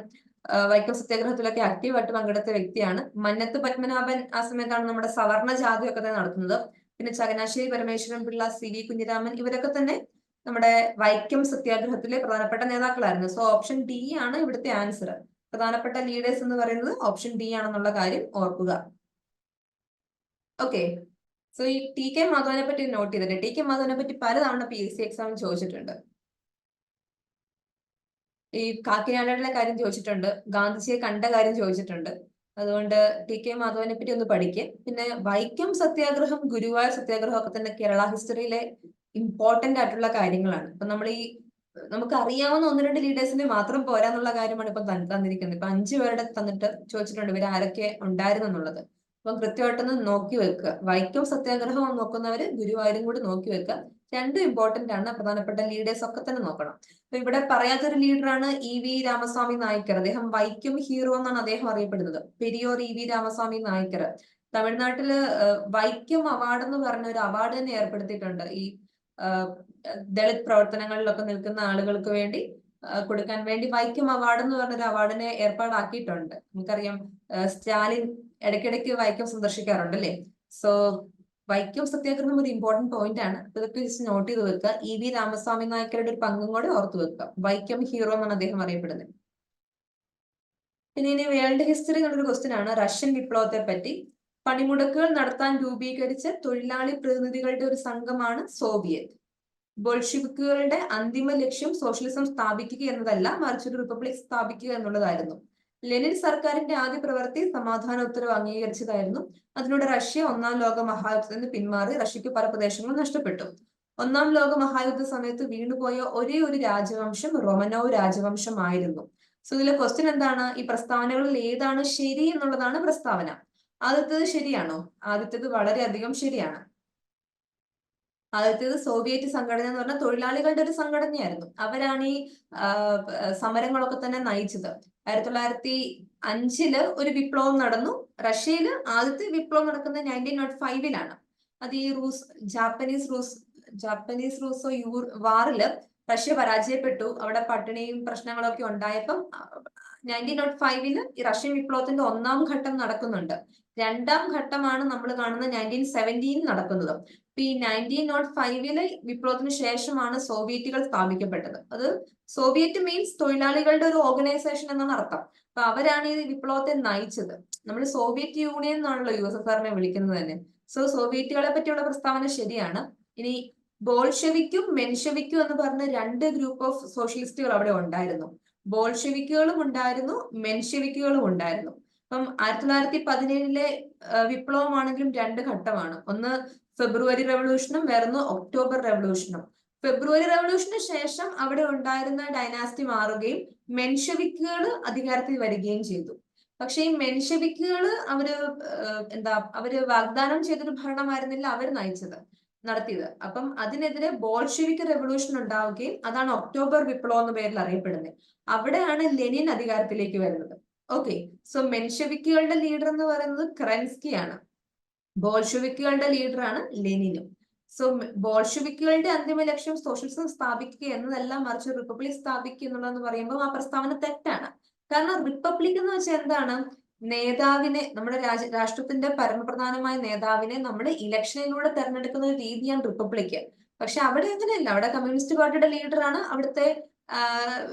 വൈക്കം സത്യാഗ്രഹത്തിലൊക്കെ ആക്റ്റീവായിട്ട് പങ്കെടുത്ത വ്യക്തിയാണ്. മന്നത്ത് പത്മനാഭൻ ആ സമയത്താണ് നമ്മുടെ സവർണ ജാതിയൊക്കെ തന്നെ നടത്തുന്നത്. പിന്നെ ചങ്ങനാശ്ശേരി പരമേശ്വരൻ പിള്ള, സി.വി. കുഞ്ഞിരാമൻ, ഇവരൊക്കെ തന്നെ നമ്മുടെ വൈക്കം സത്യാഗ്രഹത്തിലെ പ്രധാനപ്പെട്ട നേതാക്കളായിരുന്നു. സോ ഓപ്ഷൻ ഡി ആണ് ഇവിടുത്തെ ആൻസർ. പ്രധാനപ്പെട്ട ലീഡേഴ്സ് എന്ന് പറയുന്നത് ഓപ്ഷൻ ഡി ആണെന്നുള്ള കാര്യം ഓർക്കുക. ഓക്കെ, സോ ഈ ടി.കെ. മാധവനെ പറ്റി നോട്ട് ചെയ്തിട്ട്, ടി.കെ. മാധവനെ പറ്റി പലതവണ PSC എക്സാമിന് ചോദിച്ചിട്ടുണ്ട്. ഈ കാക്കിനാടയുടെ കാര്യം ചോദിച്ചിട്ടുണ്ട്, ഗാന്ധിജിയെ കണ്ട കാര്യം ചോദിച്ചിട്ടുണ്ട്. അതുകൊണ്ട് ടി.കെ. മാധവനെ പറ്റി ഒന്ന് പഠിക്കുക. പിന്നെ വൈക്കം സത്യാഗ്രഹം, ഗുരുവായൂർ സത്യാഗ്രഹം ഒക്കെ തന്നെ കേരള ഹിസ്റ്ററിയിലെ ഇമ്പോർട്ടന്റ് ആയിട്ടുള്ള കാര്യങ്ങളാണ്. ഇപ്പൊ നമ്മൾ നമുക്ക് അറിയാവുന്ന 1-2 ലീഡേഴ്സിനെ മാത്രം പോരാന്നുള്ള കാര്യമാണ് ഇപ്പൊ തന്നിരിക്കുന്നത്. ഇപ്പൊ 5 പേരുടെ തന്നിട്ട് ചോദിച്ചിട്ടുണ്ട് ഇവർ ആരൊക്കെ ഉണ്ടായിരുന്നു എന്നുള്ളത്. അപ്പൊ കൃത്യമായിട്ടൊന്ന് നോക്കി വെക്കുക. വൈക്കം സത്യാഗ്രഹം നോക്കുന്നവര് ഗുരുവായൂരും കൂടി നോക്കി വെക്കുക. രണ്ടും ഇമ്പോർട്ടന്റ് ആണ്. പ്രധാനപ്പെട്ട ലീഡേഴ്സ് ഒക്കെ തന്നെ നോക്കണം. അപ്പൊ ഇവിടെ പറയാത്തൊരു ലീഡറാണ് E.V. രാമസ്വാമി നായ്ക്കർ. അദ്ദേഹം വൈക്കം ഹീറോ എന്നാണ് അദ്ദേഹം അറിയപ്പെടുന്നത്. പെരിയോർ E.V. രാമസ്വാമി നായ്ക്കർ. തമിഴ്നാട്ടില് വൈക്കം അവാർഡ് എന്ന് പറഞ്ഞ ഒരു അവാർഡ് തന്നെ ഏർപ്പെടുത്തിയിട്ടുണ്ട്. ഈ ദളിത് പ്രവർത്തനങ്ങളിലൊക്കെ നിൽക്കുന്ന ആളുകൾക്ക് വേണ്ടി കൊടുക്കാൻ വേണ്ടി വൈക്കം അവാർഡ് എന്ന് പറഞ്ഞൊരു അവാർഡിനെ ഏർപ്പാടാക്കിയിട്ടുണ്ട്. നമുക്കറിയാം സ്റ്റാലിൻ ഇടയ്ക്കിടയ്ക്ക് വൈക്കം സന്ദർശിക്കാറുണ്ട് അല്ലേ? സോ വൈക്കം സത്യാഗ്രഹം ഒരു ഇമ്പോർട്ടന്റ് പോയിന്റ് ആണ്. ഇതൊക്കെ ജസ്റ്റ് നോട്ട് ചെയ്ത് വെക്കുക. E.V. രാമസ്വാമി നായ്ക്കരുടെ ഒരു പങ്കും കൂടെ ഓർത്തു വെക്കുക. വൈക്കം ഹീറോ എന്നാണ് അദ്ദേഹം അറിയപ്പെടുന്നത്. പിന്നെ ഇനി വേൾഡ് ഹിസ്റ്ററി എന്നുള്ളൊരു ക്വസ്റ്റ്യൻ ആണ്. റഷ്യൻ വിപ്ലവത്തെ പറ്റി. പണിമുടക്കുകൾ നടത്താൻ രൂപീകരിച്ച തൊഴിലാളി പ്രതിനിധികളുടെ ഒരു സംഘമാണ് സോവിയറ്റ്. ബോൾഷിവിക്കുകളുടെ അന്തിമ ലക്ഷ്യം സോഷ്യലിസം സ്ഥാപിക്കുക എന്നതല്ല, മറിച്ച് ഒരു റിപ്പബ്ലിക് സ്ഥാപിക്കുക എന്നുള്ളതായിരുന്നു. ലെനിൻ സർക്കാരിന്റെ ആദ്യ പ്രവൃത്തി സമാധാന ഉത്തരവ് അംഗീകരിച്ചതായിരുന്നു. അതിലൂടെ റഷ്യ ഒന്നാം ലോക മഹായുദ്ധത്തിൽ നിന്ന് പിന്മാറി. റഷ്യക്ക് പല പ്രദേശങ്ങളും നഷ്ടപ്പെട്ടു. ഒന്നാം ലോക മഹായുദ്ധ സമയത്ത് വീണുപോയ ഒരേ ഒരു രാജവംശം റൊമനോവ് രാജവംശമായിരുന്നു. സോ ഇതിലെ ക്വസ്റ്റ്യൻ എന്താണ്? ഈ പ്രസ്താവനകളിൽ ഏതാണ് ശരി എന്നുള്ളതാണ് പ്രസ്താവന. ആദ്യത്തേത് ശരിയാണോ? ആദ്യത്തേത് വളരെയധികം ശരിയാണ്. ആദ്യത്തേത് സോവിയറ്റ് സംഘടന എന്ന് പറഞ്ഞാൽ തൊഴിലാളികളുടെ ഒരു സംഘടനയായിരുന്നു. അവരാണ് ഈ സമരങ്ങളൊക്കെ തന്നെ നയിച്ചത്. 1905 ഒരു വിപ്ലവം നടന്നു. റഷ്യയിൽ ആദ്യത്തെ വിപ്ലവം നടക്കുന്നത് 1905 അത് ഈ ജാപ്പനീസ് റൂസോ വാറില് റഷ്യ പരാജയപ്പെട്ടു. അവിടെ പട്ടിണിയും പ്രശ്നങ്ങളൊക്കെ ഉണ്ടായപ്പം 1905 ഈ റഷ്യൻ വിപ്ലവത്തിന്റെ ഒന്നാം ഘട്ടം നടക്കുന്നുണ്ട്. രണ്ടാം ഘട്ടമാണ് നമ്മൾ കാണുന്ന 1917 നടക്കുന്നത്. ഇപ്പൊ ഈ 1905 വിപ്ലവത്തിന് ശേഷമാണ് സോവിയറ്റുകൾ സ്ഥാപിക്കപ്പെട്ടത്. അത് സോവിയറ്റ് മീൻസ് തൊഴിലാളികളുടെ ഒരു ഓർഗനൈസേഷൻ എന്നാണ് അർത്ഥം. അപ്പൊ അവരാണ് ഈ വിപ്ലവത്തെ നയിച്ചത്. നമ്മൾ സോവിയറ്റ് യൂണിയൻ എന്നാണല്ലോ USSRനെ വിളിക്കുന്നത് തന്നെ. സോ സോവിയറ്റുകളെ പറ്റിയുള്ള പ്രസ്താവന ശരിയാണ്. ഇനി ബോൾഷെവിക്കും മെൻഷെവിക്കും എന്ന് പറഞ്ഞ രണ്ട് ഗ്രൂപ്പ് ഓഫ് സോഷ്യലിസ്റ്റുകൾ അവിടെ ഉണ്ടായിരുന്നു. ബോൾഷെവിക്കുകളും ഉണ്ടായിരുന്നു, മെൻഷെവിക്കുകളും ഉണ്ടായിരുന്നു. അപ്പം 1917 വിപ്ലവമാണെങ്കിലും രണ്ട് ഘട്ടമാണ്. ഒന്ന് ഫെബ്രുവരി റെവല്യൂഷനും വേറൊന്ന് ഒക്ടോബർ റെവല്യൂഷനും. ഫെബ്രുവരി റെവല്യൂഷന് ശേഷം അവിടെ ഉണ്ടായിരുന്ന ഡൈനാസ്റ്റി മാറുകയും മെൻഷെവിക്കുകൾ അധികാരത്തിൽ വരികയും ചെയ്തു. പക്ഷെ ഈ മെൻഷെവിക്കുകൾ അവര് വാഗ്ദാനം ചെയ്തൊരു ഭരണമായിരുന്നില്ല അവർ നടത്തിയത്. അപ്പം അതിനെതിരെ ബോൾഷെവിക് റെവല്യൂഷൻ ഉണ്ടാവുകയും അതാണ് ഒക്ടോബർ വിപ്ലവം എന്ന പേരിൽ അറിയപ്പെടുന്നത്. അവിടെയാണ് ലെനിൻ അധികാരത്തിലേക്ക് വരുന്നത്. ഓക്കെ, സോ മെൻഷെവിക്കുകളുടെ ലീഡർ എന്ന് പറയുന്നത് കെറൻസ്കി ആണ്. ബോൾഷെവിക്കുകളുടെ ലീഡറാണ് ലെനിനും. സോ ബോൾഷെവിക്കുകളുടെ അന്തിമ ലക്ഷ്യം സോഷ്യലിസം സ്ഥാപിക്കുക എന്നതല്ല, മറിച്ച് റിപ്പബ്ലിക് സ്ഥാപിക്കുക എന്നുള്ളതെന്ന് പറയുമ്പോൾ ആ പ്രസ്താവന തെറ്റാണ്. കാരണം റിപ്പബ്ലിക് എന്ന് വെച്ചാൽ എന്താണ്? നേതാവിനെ, നമ്മുടെ രാഷ്ട്രത്തിന്റെ പരമപ്രധാനമായ നേതാവിനെ നമ്മൾ ഇലക്ഷനിലൂടെ തെരഞ്ഞെടുക്കുന്ന ഒരു രീതിയാണ് റിപ്പബ്ലിക്. പക്ഷെ അവിടെ അങ്ങനെയല്ല. അവിടെ കമ്മ്യൂണിസ്റ്റ് പാർട്ടിയുടെ ലീഡറാണ് അവിടുത്തെ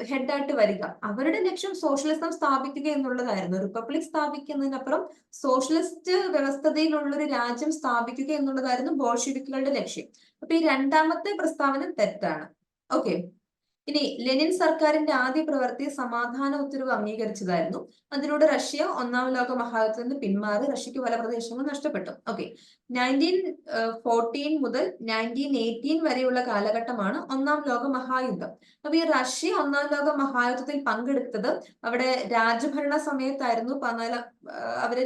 ഹെഡായിട്ട് വരിക. അവരുടെ ലക്ഷ്യം സോഷ്യലിസം സ്ഥാപിക്കുക എന്നുള്ളതായിരുന്നു. റിപ്പബ്ലിക് സ്ഥാപിക്കുന്നതിനപ്പുറം സോഷ്യലിസ്റ്റ് വ്യവസ്ഥതയിലുള്ള ഒരു രാജ്യം സ്ഥാപിക്കുക എന്നുള്ളതായിരുന്നു ബോൾഷെവിക്കുകളുടെ ലക്ഷ്യം. അപ്പൊ ഈ രണ്ടാമത്തെ പ്രസ്താവന തെറ്റാണ്. ഓക്കെ, ഇനി ലെനിൻ സർക്കാരിന്റെ ആദ്യ പ്രവൃത്തി സമാധാന ഉത്തരവ് അംഗീകരിച്ചതായിരുന്നു. അതിലൂടെ റഷ്യ ഒന്നാം ലോക മഹായുദ്ധത്തിൽ നിന്ന് പിന്മാറി. റഷ്യക്ക് പല പ്രദേശങ്ങളും നഷ്ടപ്പെട്ടു. ഓക്കെ, 1914 മുതൽ 1918 വരെയുള്ള കാലഘട്ടമാണ് ഒന്നാം ലോക മഹായുദ്ധം. അപ്പൊ ഈ റഷ്യ ഒന്നാം ലോക മഹായുദ്ധത്തിൽ പങ്കെടുത്തത് അവിടെ രാജഭരണ സമയത്തായിരുന്നു. അവര്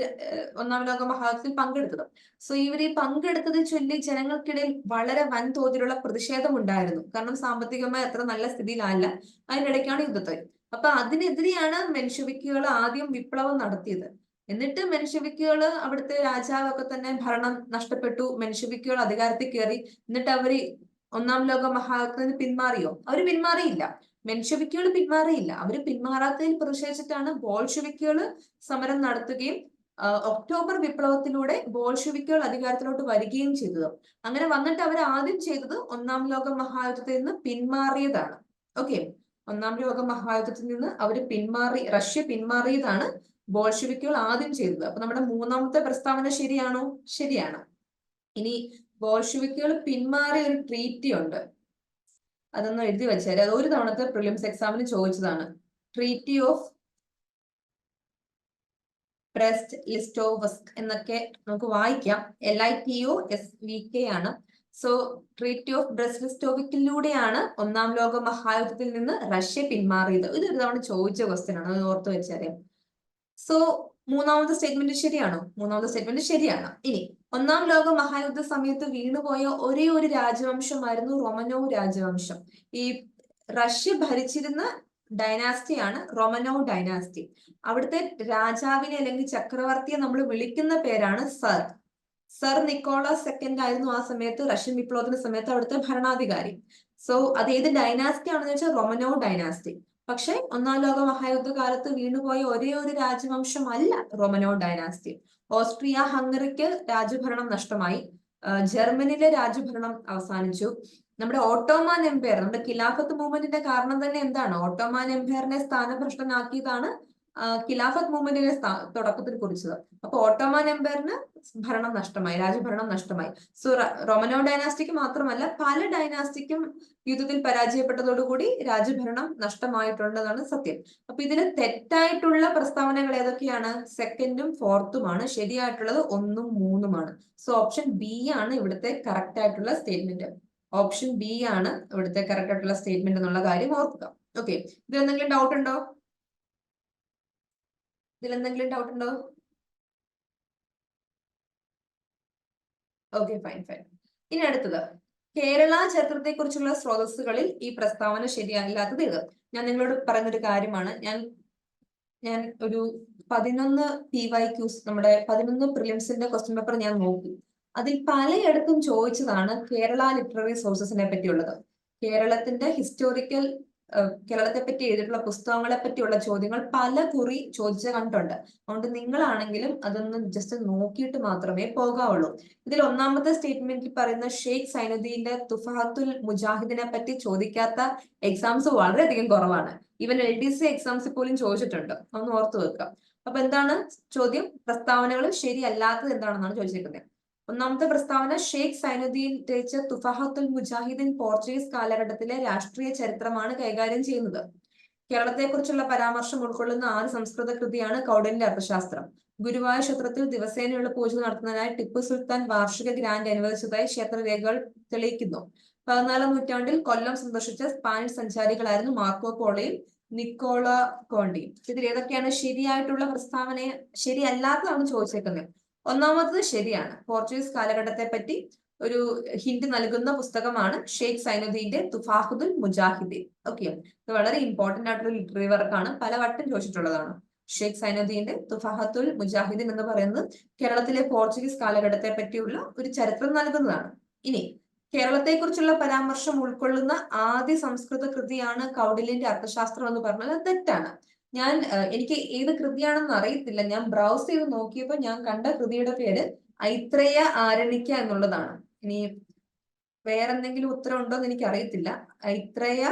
ഒന്നാം ലോക മഹായുദ്ധത്തിൽ പങ്കെടുത്തത്. സോ ഇവർ ഈ പങ്കെടുത്തത് ചൊല്ലി ജനങ്ങൾക്കിടയിൽ വളരെ വൻതോതിലുള്ള പ്രതിഷേധം ഉണ്ടായിരുന്നു. കാരണം സാമ്പത്തികമായി അത്ര നല്ല സ്ഥിതിയിലല്ല. അതിനിടയ്ക്കാണ് യുദ്ധത്തിൽ. അപ്പൊ അതിനെതിരെയാണ് മെൻഷെവിക്കുകൾ ആദ്യം വിപ്ലവം നടത്തിയത്. എന്നിട്ട് മെൻഷെവിക്കുകൾ, അവിടുത്തെ രാജാവൊക്കെ തന്നെ ഭരണം നഷ്ടപ്പെട്ടു. മെൻഷെവിക്കുകൾ അധികാരത്തിൽ കയറി. എന്നിട്ട് അവര് ഒന്നാം ലോക മഹായുദ്ധത്തിന് പിന്മാറിയോ? അവര് പിന്മാറിയില്ല. മെൻഷെവിക്കുകൾ പിന്മാറിയില്ല. അവര് പിന്മാറാത്തതിൽ പ്രതിഷേധിച്ചിട്ടാണ് ബോൾഷെവിക്കുകൾ സമരം നടത്തുകയും ഒക്ടോബർ വിപ്ലവത്തിലൂടെ ബോൾഷെവിക്കുകൾ അധികാരത്തിലോട്ട് വരികയും ചെയ്തത്. അങ്ങനെ വന്നിട്ട് അവർ ആദ്യം ചെയ്തത് ഒന്നാം ലോക മഹായുദ്ധത്തിൽ നിന്ന് പിന്മാറിയതാണ്. ഓക്കെ, ഒന്നാം ലോക മഹായുദ്ധത്തിൽ നിന്ന് റഷ്യ പിന്മാറിയതാണ് ബോൾഷെവിക്കുകൾ ആദ്യം ചെയ്തത്. അപ്പൊ നമ്മുടെ മൂന്നാമത്തെ പ്രസ്താവന ശരിയാണോ? ശരിയാണ്. ഇനി ബോൾഷെവിക്കുകൾ പിന്മാറിയ ഒരു ട്രീറ്റി ഉണ്ട്. അതൊന്ന് എഴുതി വെച്ചാൽ അത് ഒരു തവണത്തെ പ്രിലിംസ് എക്സാമിന് ചോദിച്ചതാണ്. ട്രീറ്റി ഓഫ് ബ്രെസ്റ്റ് ലിസ്റ്റോവ്സ്ക് എന്നൊക്കെ നമുക്ക് വായിക്കാം. LITOSVK ആണ്. സോ ട്രീറ്റി ഓഫ് ബ്രെസ്റ്റ് ലിസ്റ്റോവിക്കിലൂടെയാണ് ഒന്നാം ലോക മഹായുദ്ധത്തിൽ നിന്ന് റഷ്യ പിന്മാറിയത്. ഇതൊരു തവണ ചോദിച്ച ക്വസ്റ്റ്യൻ ആണ്, അത് ഓർത്ത് വെച്ചറിയാം. സോ മൂന്നാമത്തെ സ്റ്റേറ്റ്മെന്റ് ശരിയാണോ? മൂന്നാമത്തെ സ്റ്റേറ്റ്മെന്റ് ശരിയാണ്. ഇനി ഒന്നാം ലോക മഹായുദ്ധ സമയത്ത് വീണുപോയ ഒരേ ഒരു രാജവംശമായിരുന്നു റൊമനോവ് രാജവംശം. ഈ റഷ്യ ഭരിച്ചിരുന്ന ഡൈനാസ്റ്റിയാണ് റൊമനോവ് ഡൈനാസ്റ്റി. അവിടുത്തെ രാജാവിനെ അല്ലെങ്കിൽ ചക്രവർത്തിയെ നമ്മൾ വിളിക്കുന്ന പേരാണ് സർ നിക്കോളാസ് സെക്കൻഡ് ആയിരുന്നു ആ സമയത്ത്, റഷ്യൻ വിപ്ലവത്തിന്റെ സമയത്ത് അവിടുത്തെ ഭരണാധികാരി. സോ അത് ഏത് ഡൈനാസ്റ്റി ആണെന്ന് വെച്ചാൽ റൊമനോവ് ഡൈനാസ്റ്റി. പക്ഷെ ഒന്നാം ലോക മഹായുദ്ധ കാലത്ത് വീണുപോയ ഒരേ ഒരു രാജവംശമല്ല റൊമനോവ് ഡൈനാസ്റ്റി. ഓസ്ട്രിയ ഹംഗറിക്ക് രാജഭരണം നഷ്ടമായി. ജർമ്മനിയിലെ രാജഭരണം അവസാനിച്ചു. നമ്മുടെ ഓട്ടോമാൻ എംപയർ, നമ്മുടെ ഖിലാഫത്ത് മൂവ്മെന്റിന്റെ കാരണം തന്നെ എന്താണ്? ഓട്ടോമാൻ എംപയറിനെ സ്ഥാനഭ്രഷ്ടനാക്കിയതാണ് ഖിലാഫത്ത് മൂവ്മെന്റിനെ തുടക്കത്തിൽ കുറിച്ചത്. അപ്പൊ ഓട്ടോമൻ എംപയറിന് ഭരണം നഷ്ടമായി, രാജഭരണം നഷ്ടമായി. സോ റോമനോ ഡൈനാസ്റ്റിക്ക് മാത്രമല്ല പല ഡൈനാസ്റ്റിക്കും യുദ്ധത്തിൽ പരാജയപ്പെട്ടതോടുകൂടി രാജഭരണം നഷ്ടമായിട്ടുണ്ടെന്നാണ് സത്യം. അപ്പൊ ഇതിന് തെറ്റായിട്ടുള്ള പ്രസ്താവനകൾ ഏതൊക്കെയാണ്? സെക്കൻഡും ഫോർത്തുമാണ്. ശരിയായിട്ടുള്ളത് 1ഉം 3ഉമാണ്. സോ ഓപ്ഷൻ ബി ആണ് ഇവിടുത്തെ കറക്റ്റ് ആയിട്ടുള്ള സ്റ്റേറ്റ്മെന്റ്. ഓപ്ഷൻ ബി ആണ് ഇവിടുത്തെ കറക്റ്റ് ആയിട്ടുള്ള സ്റ്റേറ്റ്മെന്റ് എന്നുള്ള കാര്യം ഓർക്കുക. ഓക്കെ, ഇതിൽ എന്തെങ്കിലും ഡൗട്ട് ഉണ്ടോ? ഇതിലെന്തെങ്കിലും ഡൗട്ട് ഉണ്ടോ? Okay, fine fine. ഇനി അടുത്തത്, കേരള ചരിത്രത്തെ കുറിച്ചുള്ള സ്രോതസ്സുകളിൽ ഈ പ്രസ്താവന ശരിയല്ലാത്തത് ഏത്? ഞാൻ നിങ്ങളോട് പറയുന്നൊരു കാര്യമാണ്. ഞാൻ ഒരു 11 PYQs, നമ്മുടെ 11 പ്രിലിംസിന്റെ ക്വസ്റ്റ്യൻ പേപ്പർ ഞാൻ നോക്കി. അതിൽ പലയിടത്തും ചോദിച്ചതാണ് കേരള ലിറ്റററി സോഴ്സസിനെ പറ്റിയുള്ളത്. കേരളത്തിന്റെ ഹിസ്റ്റോറിക്കൽ, കേരളത്തെ പറ്റി എഴുതിയിട്ടുള്ള പുസ്തകങ്ങളെ പറ്റിയുള്ള ചോദ്യങ്ങൾ പല കുറി ചോദിച്ച കണ്ടുണ്ട്. അതുകൊണ്ട് നിങ്ങളാണെങ്കിലും അതൊന്ന് ജസ്റ്റ് നോക്കിയിട്ട് മാത്രമേ പോകാവുള്ളൂ. ഇതിൽ ഒന്നാമത്തെ സ്റ്റേറ്റ്മെന്റിൽ പറയുന്ന ഷെയ്ഖ് സൈനുദ്ദീന്റെ തുഫഹത്തുൽ മുജാഹിദിനെ പറ്റി ചോദിക്കാത്ത എക്സാംസ് വളരെയധികം കുറവാണ്. ഈവൻ LDC എക്സാംസിൽ പോലും ചോദിച്ചിട്ടുണ്ട്. ഒന്ന് ഓർത്തു വെക്കുക. അപ്പൊ എന്താണ് ചോദ്യം? പ്രസ്താവനകൾ ശരിയല്ലാത്തത് എന്താണെന്നാണ് ചോദിച്ചിരിക്കുന്നത്. ഒന്നാമത്തെ പ്രസ്താവന, ഷെയ്ഖ് സൈനുദ്ദീൻ രചിച്ച തുഫഹത്തുൽ മുജാഹിദിൻ പോർച്ചുഗീസ് കാലഘട്ടത്തിലെ രാഷ്ട്രീയ ചരിത്രമാണ് കൈകാര്യം ചെയ്യുന്നത്. കേരളത്തെക്കുറിച്ചുള്ള പരാമർശം ഉൾക്കൊള്ളുന്ന ആദ്യ സംസ്കൃത കൃതിയാണ് കൗടില്യന്റെ അർത്ഥശാസ്ത്രം. ഗുരുവായൂർ ക്ഷേത്രത്തിൽ ദിവസേനയുള്ള പൂജ നടത്തുന്നതിനായി ടിപ്പു സുൽത്താൻ വാർഷിക ഗ്രാന്റ് അനുവദിച്ചതായി ക്ഷേത്രരേഖകൾ തെളിയിക്കുന്നു. 14ാം നൂറ്റാണ്ടിൽ കൊല്ലം സന്ദർശിച്ച സ്പാനിഷ് സഞ്ചാരികളായിരുന്നു മാർക്കോ പോളോയും നിക്കോളോ കോണ്ടിയും. ഇതിൽ ഏതൊക്കെയാണ് ശരിയായിട്ടുള്ള പ്രസ്താവന? ശരിയല്ലാത്തതാണ് ചോദിച്ചേക്കുന്നത്. ഒന്നാമത്തത് ശരിയാണ്. പോർച്ചുഗീസ് കാലഘട്ടത്തെ പറ്റി ഒരു ഹിന്റ് നൽകുന്ന പുസ്തകമാണ് ഷെയ്ഖ് സൈനുദ്ദീന്റെ തുഫാഹത്തുൽ മുജാഹിദീൻ. ഓക്കെ, ഇത് വളരെ ഇമ്പോർട്ടന്റ് ആയിട്ടുള്ള ലിറ്റററി വർക്കാണ്, പലവട്ടം ചോദിച്ചിട്ടുള്ളതാണ്. ഷെയ്ഖ് സൈനുദ്ദീന്റെ തുഫാഹത്തുൽ മുജാഹിദീൻ എന്ന് പറയുന്നത് കേരളത്തിലെ പോർച്ചുഗീസ് കാലഘട്ടത്തെ പറ്റിയുള്ള ഒരു ചരിത്രം നൽകുന്നതാണ്. ഇനി കേരളത്തെക്കുറിച്ചുള്ള പരാമർശം ഉൾക്കൊള്ളുന്ന ആദ്യ സംസ്കൃത കൃതിയാണ് കൗടില്യന്റെ അർത്ഥശാസ്ത്രം എന്ന് പറഞ്ഞത് തെറ്റാണ്. എനിക്ക് ഏത് കൃതിയാണെന്ന് അറിയത്തില്ല. ഞാൻ ബ്രൗസ് ചെയ്ത് നോക്കിയപ്പോൾ ഞാൻ കണ്ട കൃതിയുടെ പേര് ഐത്രേയ ആരണ്യക എന്നുള്ളതാണ്. ഇനി വേറെന്തെങ്കിലും ഉത്തരം ഉണ്ടോ എന്ന് എനിക്ക് അറിയത്തില്ല. ഐത്രേയ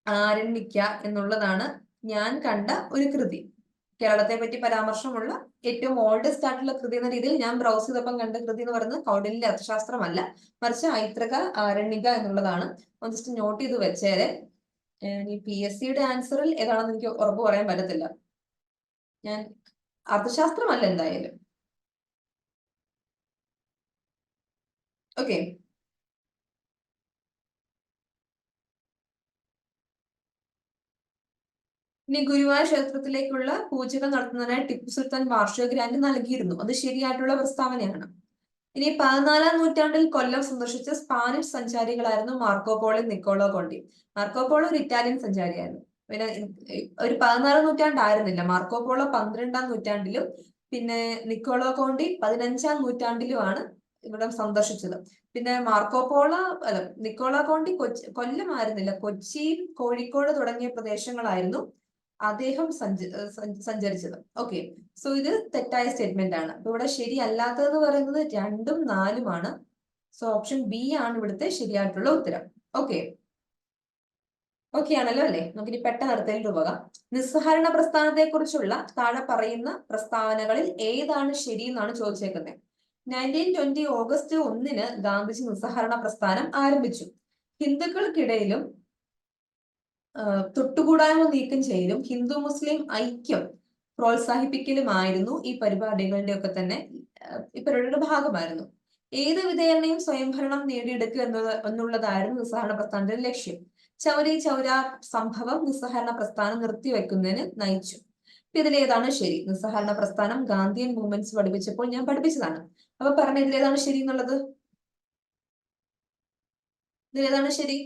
ആരണ്യക എന്നുള്ളതാണ് ഞാൻ കണ്ട ഒരു കൃതി. കേരളത്തെ പറ്റി പരാമർശമുള്ള ഏറ്റവും ഓൾഡസ്റ്റ് ആയിട്ടുള്ള കൃതി എന്ന രീതിയിൽ ഞാൻ ബ്രൗസ് ചെയ്തപ്പം കണ്ട കൃതി എന്ന് പറയുന്നത് കൗടില്യന്റെ അർത്ഥശാസ്ത്രമല്ല, മറിച്ച് ഐത്രക ആരണ്യക എന്നുള്ളതാണ്. ജസ്റ്റ് നോട്ട് ചെയ്ത് വെച്ചേരെ. ഈ PSCയുടെ ആൻസറിൽ ഏതാണെന്ന് എനിക്ക് ഉറപ്പ് പറയാൻ പറ്റത്തില്ല. ഞാൻ അർത്ഥശാസ്ത്രമല്ല എന്തായാലും. ഓക്കെ, ഇനി ഗുരുവായൂർ ക്ഷേത്രത്തിലേക്കുള്ള പൂജകൾ നടത്തുന്നതിനായി ടിപ്പു സുൽത്താൻ വാർഷിക ഗ്രാന്റ് നൽകിയിരുന്നു. അത് ശരിയായിട്ടുള്ള പ്രസ്താവനയാണ്. ഇനി 14ാം നൂറ്റാണ്ടിൽ കൊല്ലം സന്ദർശിച്ച സ്പാനിഷ് സഞ്ചാരികളായിരുന്നു Marco Polo, Niccolo Conti. Marco Polo ഒരു ഇറ്റാലിയൻ സഞ്ചാരിയായിരുന്നു. പിന്നെ ഒരു 14ാം നൂറ്റാണ്ടായിരുന്നില്ല. മാർക്കോ പോളോ 12ാം നൂറ്റാണ്ടിലും പിന്നെ നിക്കോളോ കോണ്ടി 15ാം നൂറ്റാണ്ടിലുമാണ് ഇവിടെ സന്ദർശിച്ചത്. പിന്നെ മാർക്കോ പോളോ നിക്കോളോ കോണ്ടി കൊല്ലമായിരുന്നില്ല, കൊച്ചി, കോഴിക്കോട് തുടങ്ങിയ പ്രദേശങ്ങളായിരുന്നു അദ്ദേഹം സഞ്ചരിച്ചത്. ഓക്കെ, സോ ഇത് തെറ്റായ സ്റ്റേറ്റ്മെന്റ് ആണ്. അപ്പൊ ഇവിടെ ശരിയല്ലാത്തതെന്ന് പറയുന്നത് 2ഉം 4ഉമാണ്. സോ ഓപ്ഷൻ ബി ആണ് ഇവിടുത്തെ ശരിയായിട്ടുള്ള ഉത്തരം. ഓക്കെ, ഓക്കെ ആണല്ലോ അല്ലെ? നമുക്കിനി പെട്ടെന്ന് അടുത്തതിൽ പോകാം. നിസ്സഹരണ പ്രസ്ഥാനത്തെ കുറിച്ചുള്ള താഴെ പറയുന്ന പ്രസ്താവനകളിൽ ഏതാണ് ശരി എന്നാണ് ചോദിച്ചേക്കുന്നത്. 1920 ഓഗസ്റ്റ് 1 ഗാന്ധിജി നിസ്സഹരണ പ്രസ്ഥാനം ആരംഭിച്ചു. ഹിന്ദുക്കൾക്കിടയിലും തൊട്ടുകൂടായ്മ നീക്കം ചെയ്യലും ഹിന്ദു മുസ്ലിം ഐക്യം പ്രോത്സാഹിപ്പിക്കലുമായിരുന്നു ഈ പരിപാടികളുടെ ഒക്കെ തന്നെ ഈ പരിപാടിയുടെ ഭാഗമായിരുന്നു. ഏത് വിധേയനെയും സ്വയംഭരണം നേടിയെടുക്കുക എന്നുള്ളതായിരുന്നു നിസ്സഹരണ പ്രസ്ഥാനത്തിന്റെ ലക്ഷ്യം. ചൗരി ചൗര സംഭവം നിസ്സഹരണ പ്രസ്ഥാനം നിർത്തിവെക്കുന്നതിന് നയിച്ചു. ഇതിലേതാണ് ശരി? നിസ്സഹരണ പ്രസ്ഥാനം ഗാന്ധിയൻ മൂവ്മെന്റ്സ് പഠിപ്പിച്ചപ്പോൾ ഞാൻ പഠിപ്പിച്ചതാണ്. അപ്പൊ പറഞ്ഞ ഇതിലേതാണ് ശരി എന്നുള്ളത്? ഇതിലേതാണ് ശരി?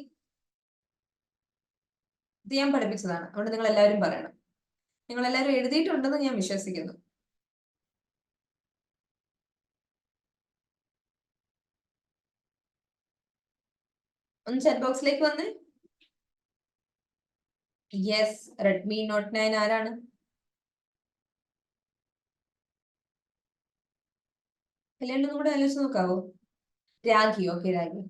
ഇത് ഞാൻ പഠിപ്പിച്ചതാണ്. അതുകൊണ്ട് നിങ്ങൾ എല്ലാവരും പറയണം. നിങ്ങൾ എല്ലാവരും എഴുതിയിട്ടുണ്ടെന്ന് ഞാൻ വിശ്വസിക്കുന്നു. ഒന്ന് ചാറ്റ് ബോക്സിലേക്ക് വന്ന്. യെസ്, റെഡ്മി നോട്ട് 9 ആരാണ്? കല്യാണം കൂടെ ആലോചിച്ച് നോക്കാവോ? രാഖി. ഓക്കെ, രാഖി.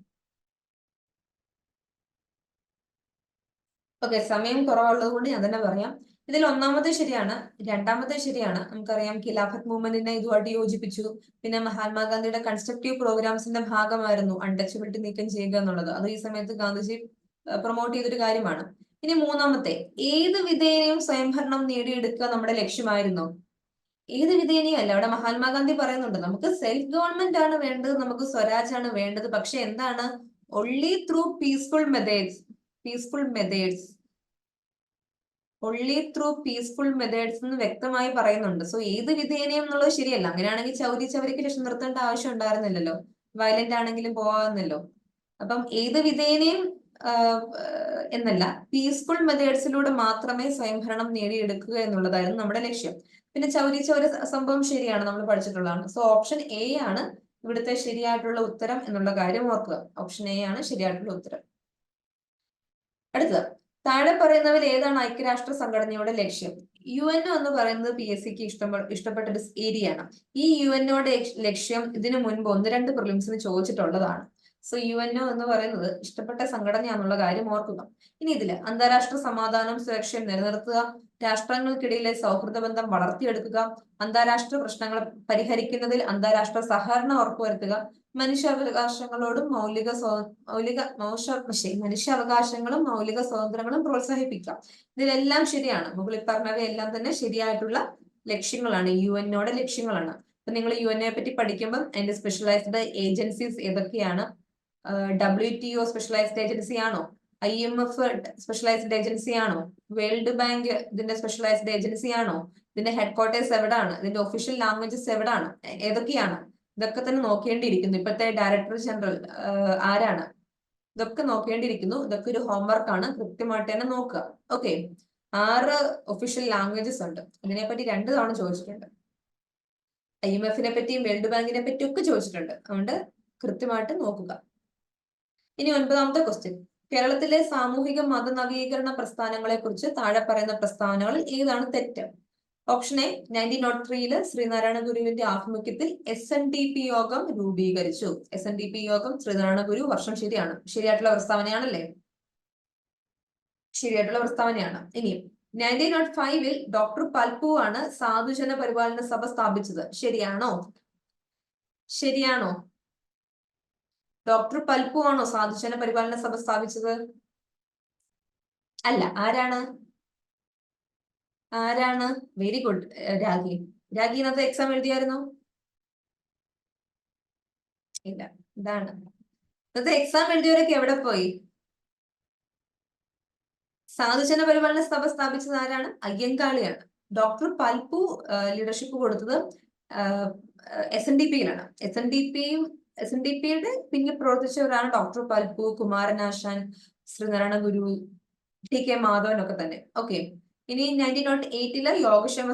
ഓക്കെ, സമയം കുറവുള്ളത് കൊണ്ട് ഞാൻ തന്നെ പറയാം. ഇതിൽ ഒന്നാമത്തെ ശരിയാണ്. രണ്ടാമത്തെ ശരിയാണ്. നമുക്കറിയാം ഖിലാഫത്ത് മൂവ്മെന്റിനെ ഇതുമായിട്ട് യോജിപ്പിച്ചു. പിന്നെ മഹാത്മാഗാന്ധിയുടെ കൺസ്ട്രക്റ്റീവ് പ്രോഗ്രാംസിന്റെ ഭാഗമായിരുന്നു അൺടച്ചബിലിറ്റി നീക്കം ചെയ്യുക എന്നുള്ളത്. അത് ഈ സമയത്ത് ഗാന്ധിജി പ്രൊമോട്ട് ചെയ്തൊരു കാര്യമാണ്. ഇനി മൂന്നാമത്തെ, ഏത് വിധേനയും സ്വയംഭരണം നേടിയെടുക്കുക നമ്മുടെ ലക്ഷ്യമായിരുന്നു. ഏത് വിധേനയും അല്ല. അവിടെ മഹാത്മാഗാന്ധി പറയുന്നുണ്ട് നമുക്ക് സെൽഫ് ഗവൺമെന്റ് ആണ് വേണ്ടത്, നമുക്ക് സ്വരാജ് ആണ് വേണ്ടത്. പക്ഷെ എന്താണ്, only through peaceful methods. Peaceful methods, only through peaceful methods എന്ന് വ്യക്തമായി പറയുന്നുണ്ട്. സോ ഏത് വിധേനയും എന്നുള്ളത് ശരിയല്ല. അങ്ങനെയാണെങ്കിൽ ചൗരി ചൗരിക്ക് ശേഷം നിർത്തേണ്ട ആവശ്യം ഉണ്ടായിരുന്നില്ലല്ലോ, വയലന്റ് ആണെങ്കിലും പോവാന്നല്ലോ. അപ്പം ഏത് വിധേനയും എന്നല്ല, പീസ്ഫുൾ മെത്തേഡ്സിലൂടെ മാത്രമേ സ്വയംഭരണം നേടിയെടുക്കുക എന്നുള്ളതായിരുന്നു നമ്മുടെ ലക്ഷ്യം. പിന്നെ ചൗരി ചൗര സംഭവം ശരിയാണ്, നമ്മൾ പഠിച്ചിട്ടുള്ളതാണ്. സോ ഓപ്ഷൻ എ ആണ് ഇവിടുത്തെ ശരിയായിട്ടുള്ള ഉത്തരം എന്നുള്ള കാര്യം ഓർക്കുക. ഓപ്ഷൻ എ ആണ് ശരിയായിട്ടുള്ള ഉത്തരം. അടുത്തത്, താഴെ പറയുന്നവർ ഏതാണ് ഐക്യരാഷ്ട്ര സംഘടനയുടെ ലക്ഷ്യം. UNO എന്ന് പറയുന്നത് PSCക്ക് ഇഷ്ടപ്പെട്ട ഒരു ഏരിയ ആണ്. ഈ UNOയുടെ ലക്ഷ്യം ഇതിനു മുൻപ് 1-2 പ്രിലിംസിന് ചോദിച്ചിട്ടുള്ളതാണ്. സോ UNO എന്ന് പറയുന്നത് ഇഷ്ടപ്പെട്ട സംഘടനയാണെന്നുള്ള കാര്യം ഓർക്കുക. ഇനി ഇതില് അന്താരാഷ്ട്ര സമാധാനം സുരക്ഷയും നിലനിർത്തുക, രാഷ്ട്രങ്ങൾക്കിടയിലെ സൗഹൃദ ബന്ധം വളർത്തിയെടുക്കുക, അന്താരാഷ്ട്ര പ്രശ്നങ്ങൾ പരിഹരിക്കുന്നതിൽ അന്താരാഷ്ട്ര സഹകരണം ഉറപ്പുവരുത്തുക, മനുഷ്യാവകാശങ്ങളോടും മനുഷ്യാവകാശങ്ങളും മൗലിക സ്വാതന്ത്ര്യങ്ങളും പ്രോത്സാഹിപ്പിക്കാം. ഇതിലെല്ലാം ശരിയാണ്. മുകളിൽ പറഞ്ഞവയെല്ലാം തന്നെ ശരിയായിട്ടുള്ള ലക്ഷ്യങ്ങളാണ്, UNOയുടെ ലക്ഷ്യങ്ങളാണ്. അപ്പൊ നിങ്ങൾ UNOയെ പറ്റി പഠിക്കുമ്പോൾ അതിന്റെ സ്പെഷ്യലൈസ്ഡ് ഏജൻസീസ് ഏതൊക്കെയാണ്, WTO സ്പെഷ്യലൈസ്ഡ് ഏജൻസി ആണോ, IMF സ്പെഷ്യലൈസ്ഡ് ഏജൻസി ആണോ, വേൾഡ് ബാങ്ക് ഇതിന്റെ സ്പെഷ്യലൈസ്ഡ് ഏജൻസി ആണോ, ഇതിന്റെ ഹെഡ്ക്വാർട്ടേഴ്സ് എവിടാണ്, ഇതിന്റെ ഒഫീഷ്യൽ ലാംഗ്വേജസ് എവിടാണ്, ഏതൊക്കെയാണ്, ഇതൊക്കെ തന്നെ നോക്കേണ്ടിയിരിക്കുന്നു. ഇപ്പോഴത്തെ ഡയറക്ടർ ജനറൽ ആരാണ്, ഇതൊക്കെ നോക്കേണ്ടിയിരിക്കുന്നു. ഇതൊക്കെ ഒരു ഹോംവർക്ക് ആണ്, കൃത്യമായിട്ട് തന്നെ നോക്കുക. ഓക്കെ, 6 ഒഫീഷ്യൽ ലാംഗ്വേജസ് ഉണ്ട്. ഇതിനെപ്പറ്റി 2 തവണ ചോദിച്ചിട്ടുണ്ട്. IMF-നെ പറ്റിയും വേൾഡ് ബാങ്കിനെ പറ്റിയും ഒക്കെ ചോദിച്ചിട്ടുണ്ട്. അതുകൊണ്ട് കൃത്യമായിട്ട് നോക്കുക. ഇനി 9ാമത്തെ ക്വസ്റ്റ്യൻ, കേരളത്തിലെ സാമൂഹിക മത നവീകരണ പ്രസ്ഥാനങ്ങളെ കുറിച്ച് താഴെ പറയുന്ന പ്രസ്താവനകളിൽ ഏതാണ് തെറ്റ്. ഓപ്ഷൻ എ, 1903 ശ്രീനാരായണ ഗുരുവിന്റെ ആഭിമുഖ്യത്തിൽ SNDP യോഗം രൂപീകരിച്ചു. SNDP യോഗം ശ്രീനാരായണ ഗുരു, വർഷം ശരിയാണ്. ശരിയായിട്ടുള്ള പ്രസ്താവനയാണല്ലേ, ശരിയായിട്ടുള്ള പ്രസ്താവനയാണ്. ഇനി 1905 ഡോക്ടർ പൽപു ആണ് സാധുജന പരിപാലന സഭ സ്ഥാപിച്ചത്. ശരിയാണോ? ശരിയാണോ? ഡോക്ടർ പൽപു ആണോ സാധുജന പരിപാലന സഭ സ്ഥാപിച്ചത്? അല്ല. ആരാണ്? ആരാണ്? Very good ragi. രാഗി ഇന്നത്തെ എക്സാം എഴുതിയായിരുന്നോ? ഇല്ല. ഇതാണ് ഇന്നത്തെ എക്സാം എഴുതിയവരൊക്കെ എവിടെ പോയി? സാധുജന പരിപാലന സഭ സ്ഥാപിച്ചത് ആരാണ്? അയ്യങ്കാളിയാണ്. ഡോക്ടർ പൽപു ലീഡർഷിപ്പ് കൊടുത്തത് SNDP-യിലാണ്. SNDP-യുടെ പിന്നിൽ പ്രവർത്തിച്ചവരാണ് ഡോക്ടർ പൽപു, കുമാരനാശാൻ, ശ്രീനാരായണ ഗുരു, TK മാധവൻ ഒക്കെ തന്നെ. ഓക്കെ, ഇനി 1908 യോഗക്ഷേമ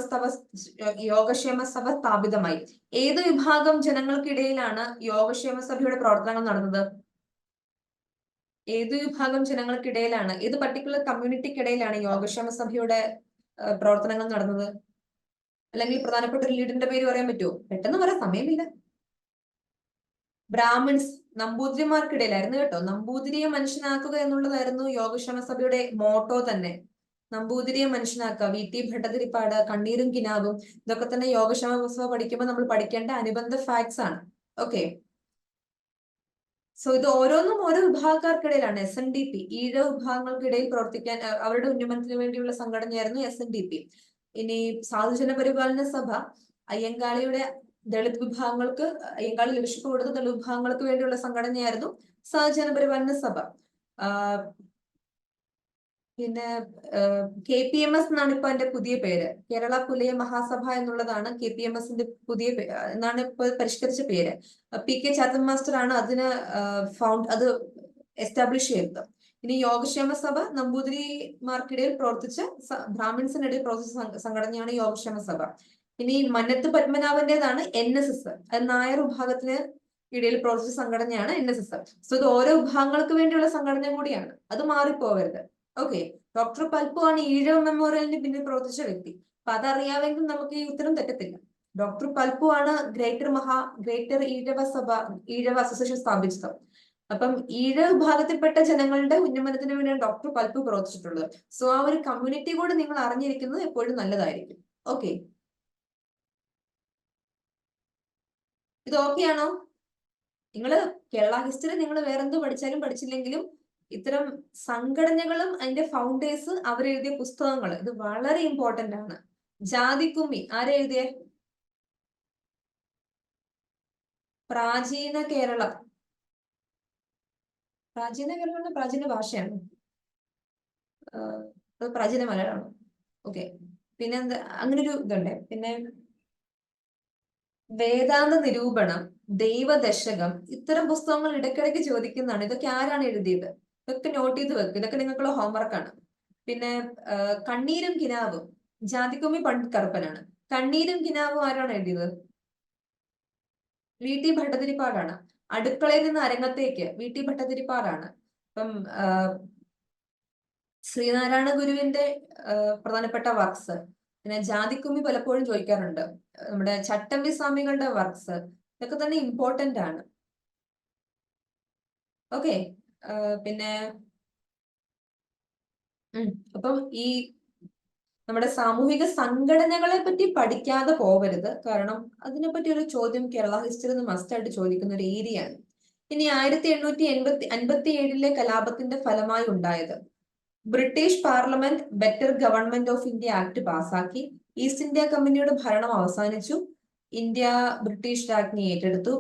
സഭ സ്ഥാപിതമായി. ഏത് വിഭാഗം ജനങ്ങൾക്കിടയിലാണ് യോഗക്ഷേമ സഭയുടെ പ്രവർത്തനങ്ങൾ നടന്നത്? ഏത് വിഭാഗം ജനങ്ങൾക്കിടയിലാണ്, ഏത് പർട്ടിക്കുലർ കമ്മ്യൂണിറ്റിക്കിടയിലാണ് യോഗക്ഷേമ സഭയുടെ പ്രവർത്തനങ്ങൾ നടന്നത്? അല്ലെങ്കിൽ പ്രധാനപ്പെട്ട ഒരു ലീഡറിന്റെ പേര് പറയാൻ പറ്റുമോ? പെട്ടെന്ന് പറയാൻ സമയമില്ല. ബ്രാഹ്മിൺസ്, നമ്പൂതിരിമാർക്കിടയിലായിരുന്നു കേട്ടോ. നമ്പൂതിരിയെ മനുഷ്യനാക്കുക എന്നുള്ളതായിരുന്നു യോഗക്ഷേമ സഭയുടെ മോട്ടോ തന്നെ. നമ്പൂതിരിയെ മനുഷ്യനാക്കുക. VT ഭട്ടതിരിപ്പാട്, കണ്ണീരും കിനാവും, ഇതൊക്കെ തന്നെ യോഗക്ഷേമ സഭ പഠിക്കുമ്പോൾ നമ്മൾ പഠിക്കേണ്ട അനുബന്ധ ഫാക്ട്സ് ആണ്. ഓക്കെ, സോ ഇത് ഓരോന്നും ഓരോ വിഭാഗക്കാർക്കിടയിലാണ്. SNDP ഈഴവ വിഭാഗങ്ങൾക്കിടയിൽ പ്രവർത്തിക്കാൻ അവരുടെ ഉന്നമനത്തിന് വേണ്ടിയുള്ള സംഘടനയായിരുന്നു SNDP. ഇനി സാധുജന പരിപാലന സഭ അയ്യങ്കാളിയുടെ ദളിത് വിഭാഗങ്ങൾക്ക്, അയ്യങ്കാളി ലീഡർഷിപ്പ് കൊടുത്ത ദളിത് വിഭാഗങ്ങൾക്ക് വേണ്ടിയുള്ള സംഘടനയായിരുന്നു സാധുജന പരിപാലന സഭ. പിന്നെ KPMS എന്നാണ് ഇപ്പൊ അതിന്റെ പുതിയ പേര്. കേരള പുലയ മഹാസഭ എന്നുള്ളതാണ് KPMSന്റെ പുതിയ എന്നാണ് ഇപ്പൊ പരിഷ്കരിച്ച പേര്. PK ചാത്തൻ മാസ്റ്റർ ആണ് അതിന് അത് എസ്റ്റാബ്ലിഷ് ചെയ്തത്. ഇനി യോഗക്ഷേമ സഭ നമ്പൂതിരിമാർക്കിടയിൽ പ്രവർത്തിച്ച, ബ്രാഹ്മിൺസിനിടയിൽ പ്രവർത്തിച്ച സംഘടനയാണ് യോഗക്ഷേമ സഭ. ഇനി മന്നത്ത് പത്മനാഭന്റേതാണ് NSS. അത് നായർ വിഭാഗത്തിന് ഇടയിൽ പ്രവർത്തിച്ച സംഘടനയാണ് NSS. സോ ഇത് ഓരോ വിഭാഗങ്ങൾക്ക് വേണ്ടിയുള്ള സംഘടന കൂടിയാണ്, അത് മാറിപ്പോവരുത്. ഓക്കെ, ഡോക്ടർ പൽപു ആണ് ഈഴവ മെമ്മോറിയലിന് പിന്നിൽ പ്രവർത്തിച്ച വ്യക്തി. അപ്പൊ അതറിയാമെങ്കിൽ നമുക്ക് ഈ ഉത്തരം തെറ്റത്തില്ല. ഡോക്ടർ പൽപു ആണ് ഗ്രേറ്റർ ഈഴവ അസോസിയേഷൻ സ്ഥാപിച്ചത്. അപ്പം ഈഴ വിഭാഗത്തിൽപ്പെട്ട ജനങ്ങളുടെ ഉന്നമനത്തിന് വേണ്ടിയാണ് ഡോക്ടർ പൽപ്പ് പ്രവർത്തിച്ചിട്ടുള്ളത്. സോ ആ ഒരു കമ്മ്യൂണിറ്റി കൂടെ നിങ്ങൾ അറിഞ്ഞിരിക്കുന്നത് എപ്പോഴും നല്ലതായിരിക്കും. ഓക്കെ, ഇത് ഓക്കെ ആണോ? നിങ്ങൾ കേരള ഹിസ്റ്ററി നിങ്ങൾ വേറെന്ത് പഠിച്ചാലും പഠിച്ചില്ലെങ്കിലും ഇത്തരം സംഘടനകളും അതിന്റെ ഫൗണ്ടേഴ്സ് അവരെഴുതിയ പുസ്തകങ്ങൾ ഇത് വളരെ ഇമ്പോർട്ടന്റ് ആണ്. ജാതിക്കുമ്മി ആരെഴുതിയ? പ്രാചീന കേരളം. പ്രാചീന കേരളം പ്രാചീന ഭാഷയാണ്, അത് പ്രാചീന മലയാളമാണ്. ഓക്കെ, പിന്നെ എന്താ അങ്ങനെ ഒരു ഇതുണ്ട്. പിന്നെ വേദാന്ത നിരൂപണം, ദൈവദശകം, ഇത്തരം പുസ്തകങ്ങൾ ഇടയ്ക്കിടയ്ക്ക് ചോദിക്കുന്നതാണ്. ഇതൊക്കെ ആരാണ് എഴുതിയത്? ഇതൊക്കെ നോട്ട് ചെയ്ത് വെക്കുക, ഇതൊക്കെ നിങ്ങൾക്കുള്ള ഹോംവർക്കാണ്. പിന്നെ കണ്ണീരും കിനാവും, ജാതിക്കുമ്മി പണ്ഡിറ്റ് കറുപ്പനാണ്. കണ്ണീരും കിനാവും ആരാണ് എഴുതിയത്? വി ടി ഭട്ടതിരിപ്പാടാണ്. അടുക്കളയിൽ നിന്ന് അരങ്ങത്തേക്ക് വി ടി ഭട്ടതിരിപ്പാടാണ്. അപ്പം ശ്രീനാരായണ ഗുരുവിന്റെ പ്രധാനപ്പെട്ട വർക്ക്സ്. പിന്നെ ജാതിക്കുമ്മി പലപ്പോഴും ചോദിക്കാറുണ്ട്. നമ്മുടെ ചട്ടമ്പി സ്വാമികളുടെ വർക്ക്സ് ഇതൊക്കെ തന്നെ ഇമ്പോർട്ടന്റ് ആണ്. ഓക്കെ, പിന്നെ അപ്പം ഈ നമ്മുടെ സാമൂഹിക സംഘടനകളെ പറ്റി പഠിക്കാതെ പോവരുത്. കാരണം അതിനെപ്പറ്റി ഒരു ചോദ്യം കേരള ഹിസ്റ്ററി മസ്റ്റ് ആയിട്ട് ചോദിക്കുന്ന ഒരു ഏരിയ ആണ്. ഇനി 1857 കലാപത്തിന്റെ ഫലമായി ഉണ്ടായത്, British parliament better government of India act പാസാക്കി. ഈസ്റ്റ് ഇന്ത്യ കമ്പനിയുടെ ഭരണം അവസാനിച്ചു. ഇന്ത്യ ബ്രിട്ടീഷ് രാജ്ഞി ഏറ്റെടുത്തു.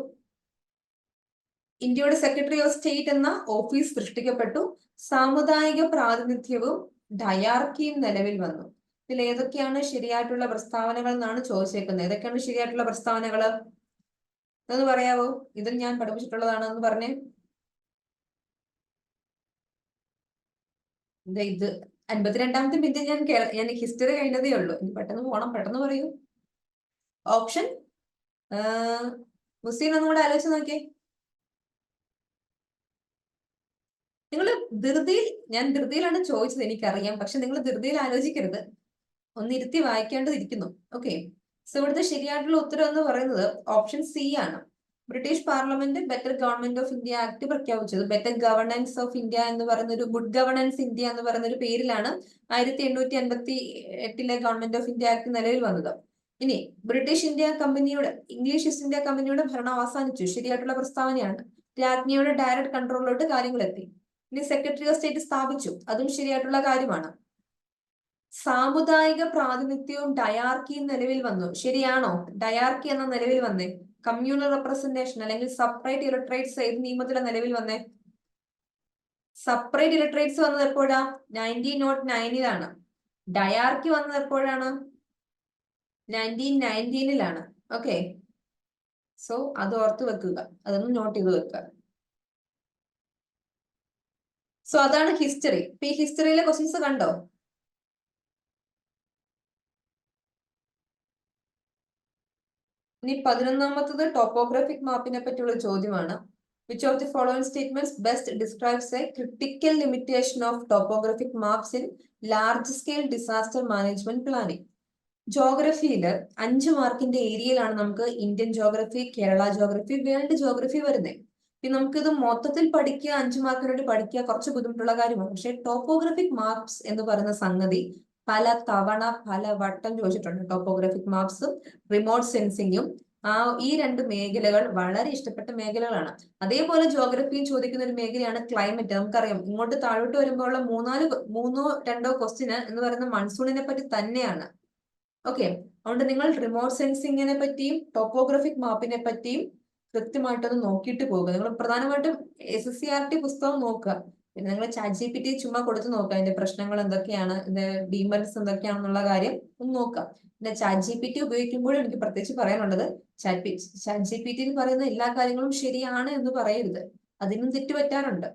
ഇന്ത്യയുടെ സെക്രട്ടറി ഓഫ് സ്റ്റേറ്റ് എന്ന ഓഫീസ് സൃഷ്ടിക്കപ്പെട്ടു. സാമുദായിക പ്രാതിനിധ്യവും ഡയാർക്കിയും നിലവിൽ വന്നു. ഇതിൽ ഏതൊക്കെയാണ് ശരിയായിട്ടുള്ള പ്രസ്താവനകൾ എന്നാണ് ചോദിച്ചേക്കുന്നത്. ഏതൊക്കെയാണ് ശരിയായിട്ടുള്ള പ്രസ്താവനകൾ എന്ന് പറയാവോ? ഇതും ഞാൻ പഠിപ്പിച്ചിട്ടുള്ളതാണ് എന്ന് പറഞ്ഞേ. ഇത് 52ാമത്തെ മിനിറ്റ് ഞാൻ ഹിസ്റ്ററി കഴിഞ്ഞതേ ഉള്ളൂ. പെട്ടെന്ന് പോണം, പെട്ടെന്ന് പറയൂ. ഓപ്ഷൻ മുസ്ലിം ഒന്നുകൂടെ ആലോചിച്ച് നോക്കിയേ. നിങ്ങൾ ഞാൻ ധൃതിയിലാണ് ചോദിച്ചത്, എനിക്കറിയാം. പക്ഷെ നിങ്ങൾ ധൃതിയിൽ ആലോചിക്കരുത്, ഒന്നിരുത്തി വായിക്കേണ്ടതിരിക്കുന്നു. ഓക്കെ, സോ ഇവിടുത്തെ ശരിയായിട്ടുള്ള ഉത്തരം എന്ന് പറയുന്നത് ഓപ്ഷൻ സി ആണ്. British parliament better government of India act പ്രഖ്യാപിച്ചത്. ബെറ്റർ ഗവർണൻസ് ഓഫ് ഇന്ത്യ എന്ന് പറയുന്ന ഒരു ഗുഡ് ഗവർണൻസ് ഇന്ത്യ എന്ന് പറയുന്ന ഒരു പേരിലാണ് 1858 ഗവൺമെന്റ് ഓഫ് ഇന്ത്യ ആക്ട് നിലവിൽ വന്നത്. ഇനി ഇംഗ്ലീഷ് ഈസ്റ്റ് ഇന്ത്യ കമ്പനിയുടെ ഭരണം അവസാനിച്ചു. ശരിയായിട്ടുള്ള പ്രസ്താവനയാണ്. രാജ്ഞിയുടെ ഡയറക്ട് കൺട്രോളിലോട്ട് കാര്യങ്ങൾ എത്തി. ഇനി സെക്രട്ടറി ഓഫ് സ്റ്റേറ്റ് സ്ഥാപിച്ചു, അതും ശരിയായിട്ടുള്ള കാര്യമാണ്. സാമുദായിക പ്രാതിനിധ്യവും ഡയാർക്കിയും നിലവിൽ വന്നു. ശരിയാണോ? ഡയാർക്കി എന്ന നിലവിൽ വന്നേ. കമ്മ്യൂണൽ റെപ്രസെന്റേഷൻ അല്ലെങ്കിൽ സെപ്പറേറ്റ് ഇലക്ട്രേറ്റ്സ് ഏത് നിയമത്തിലാണ് നിലവിൽ വന്നേ? സെപ്പറേറ്റ് ഇലക്ട്രേറ്റ്സ് വന്നത് എപ്പോഴാ? 1909 ഡയാർക്കി വന്നത് എപ്പോഴാണ്? 1919 ഓക്കെ, സോ അത് ഓർത്ത് വെക്കുക, അതൊന്ന് നോട്ട് ചെയ്ത് വെക്കുക. സോ അതാണ് ഹിസ്റ്ററി. ഇപ്പൊ ഈ ഹിസ്റ്ററിയിലെ ക്വസ്റ്റ്യൻസ് കണ്ടോ? ഇനി 11ാമത്തത് ടോപ്പോഗ്രാഫിക് മാപ്പിനെ പറ്റിയുള്ള ചോദ്യമാണ്. Which of the following statements best describes a critical limitation of topographic maps in large scale disaster management planning? ജോഗ്രഫിയിൽ 5 മാർക്കിന്റെ ഏരിയയിലാണ് നമുക്ക് Indian geography, Kerala geography, world geography വരുന്നത്. പിന്നെ നമുക്കിത് മൊത്തത്തിൽ പഠിക്കുക, 5 മാർക്കിന് വേണ്ടി പഠിക്കുക കുറച്ച് ബുദ്ധിമുട്ടുള്ള കാര്യമാണ്. പക്ഷെ ടോപ്പോഗ്രാഫിക് മാപ്സ് എന്ന് പറയുന്ന സംഗതി പല തവണ പല വട്ടം ചോദിച്ചിട്ടുണ്ട്. ടോപ്പോഗ്രാഫിക് മാപ്സും റിമോട്ട് സെൻസിങ്ങും ഈ 2 മേഖലകൾ വളരെ ഇഷ്ടപ്പെട്ട മേഖലകളാണ്. അതേപോലെ ജോഗ്രഫിയും ചോദിക്കുന്ന ഒരു മേഖലയാണ് ക്ലൈമറ്റ്. നമുക്കറിയാം ഇങ്ങോട്ട് താഴോട്ട് വരുമ്പോൾ മൂന്നോ രണ്ടോ ക്വസ്റ്റ്യന് എന്ന് പറയുന്ന മൺസൂണിനെ പറ്റി തന്നെയാണ്. ഓക്കെ, അതുകൊണ്ട് നിങ്ങൾ റിമോട്ട് സെൻസിങ്ങിനെ പറ്റിയും ടോപ്പോഗ്രാഫിക് മാപ്പിനെ പറ്റിയും കൃത്യമായിട്ടൊന്ന് നോക്കിയിട്ട് പോകുക. നിങ്ങൾ പ്രധാനമായിട്ടും SSCRT പുസ്തകം നോക്കുക. പിന്നെ നിങ്ങൾ ChatGPT ചുമ്മാ കൊടുത്ത് നോക്കുക, അതിന്റെ പ്രശ്നങ്ങൾ എന്തൊക്കെയാണ്, ഇതിന്റെ ഡീമെറിറ്റ്സ് എന്തൊക്കെയാണെന്നുള്ള കാര്യം ഒന്ന് നോക്കാം. പിന്നെ ChatGPT ഉപയോഗിക്കുമ്പോഴും എനിക്ക് പ്രത്യേകിച്ച് പറയാനുള്ളത്, ChatGPT പറയുന്ന എല്ലാ കാര്യങ്ങളും ശരിയാണ് എന്ന് പറയരുത്, അതിനും തെറ്റുപറ്റാറുണ്ട്.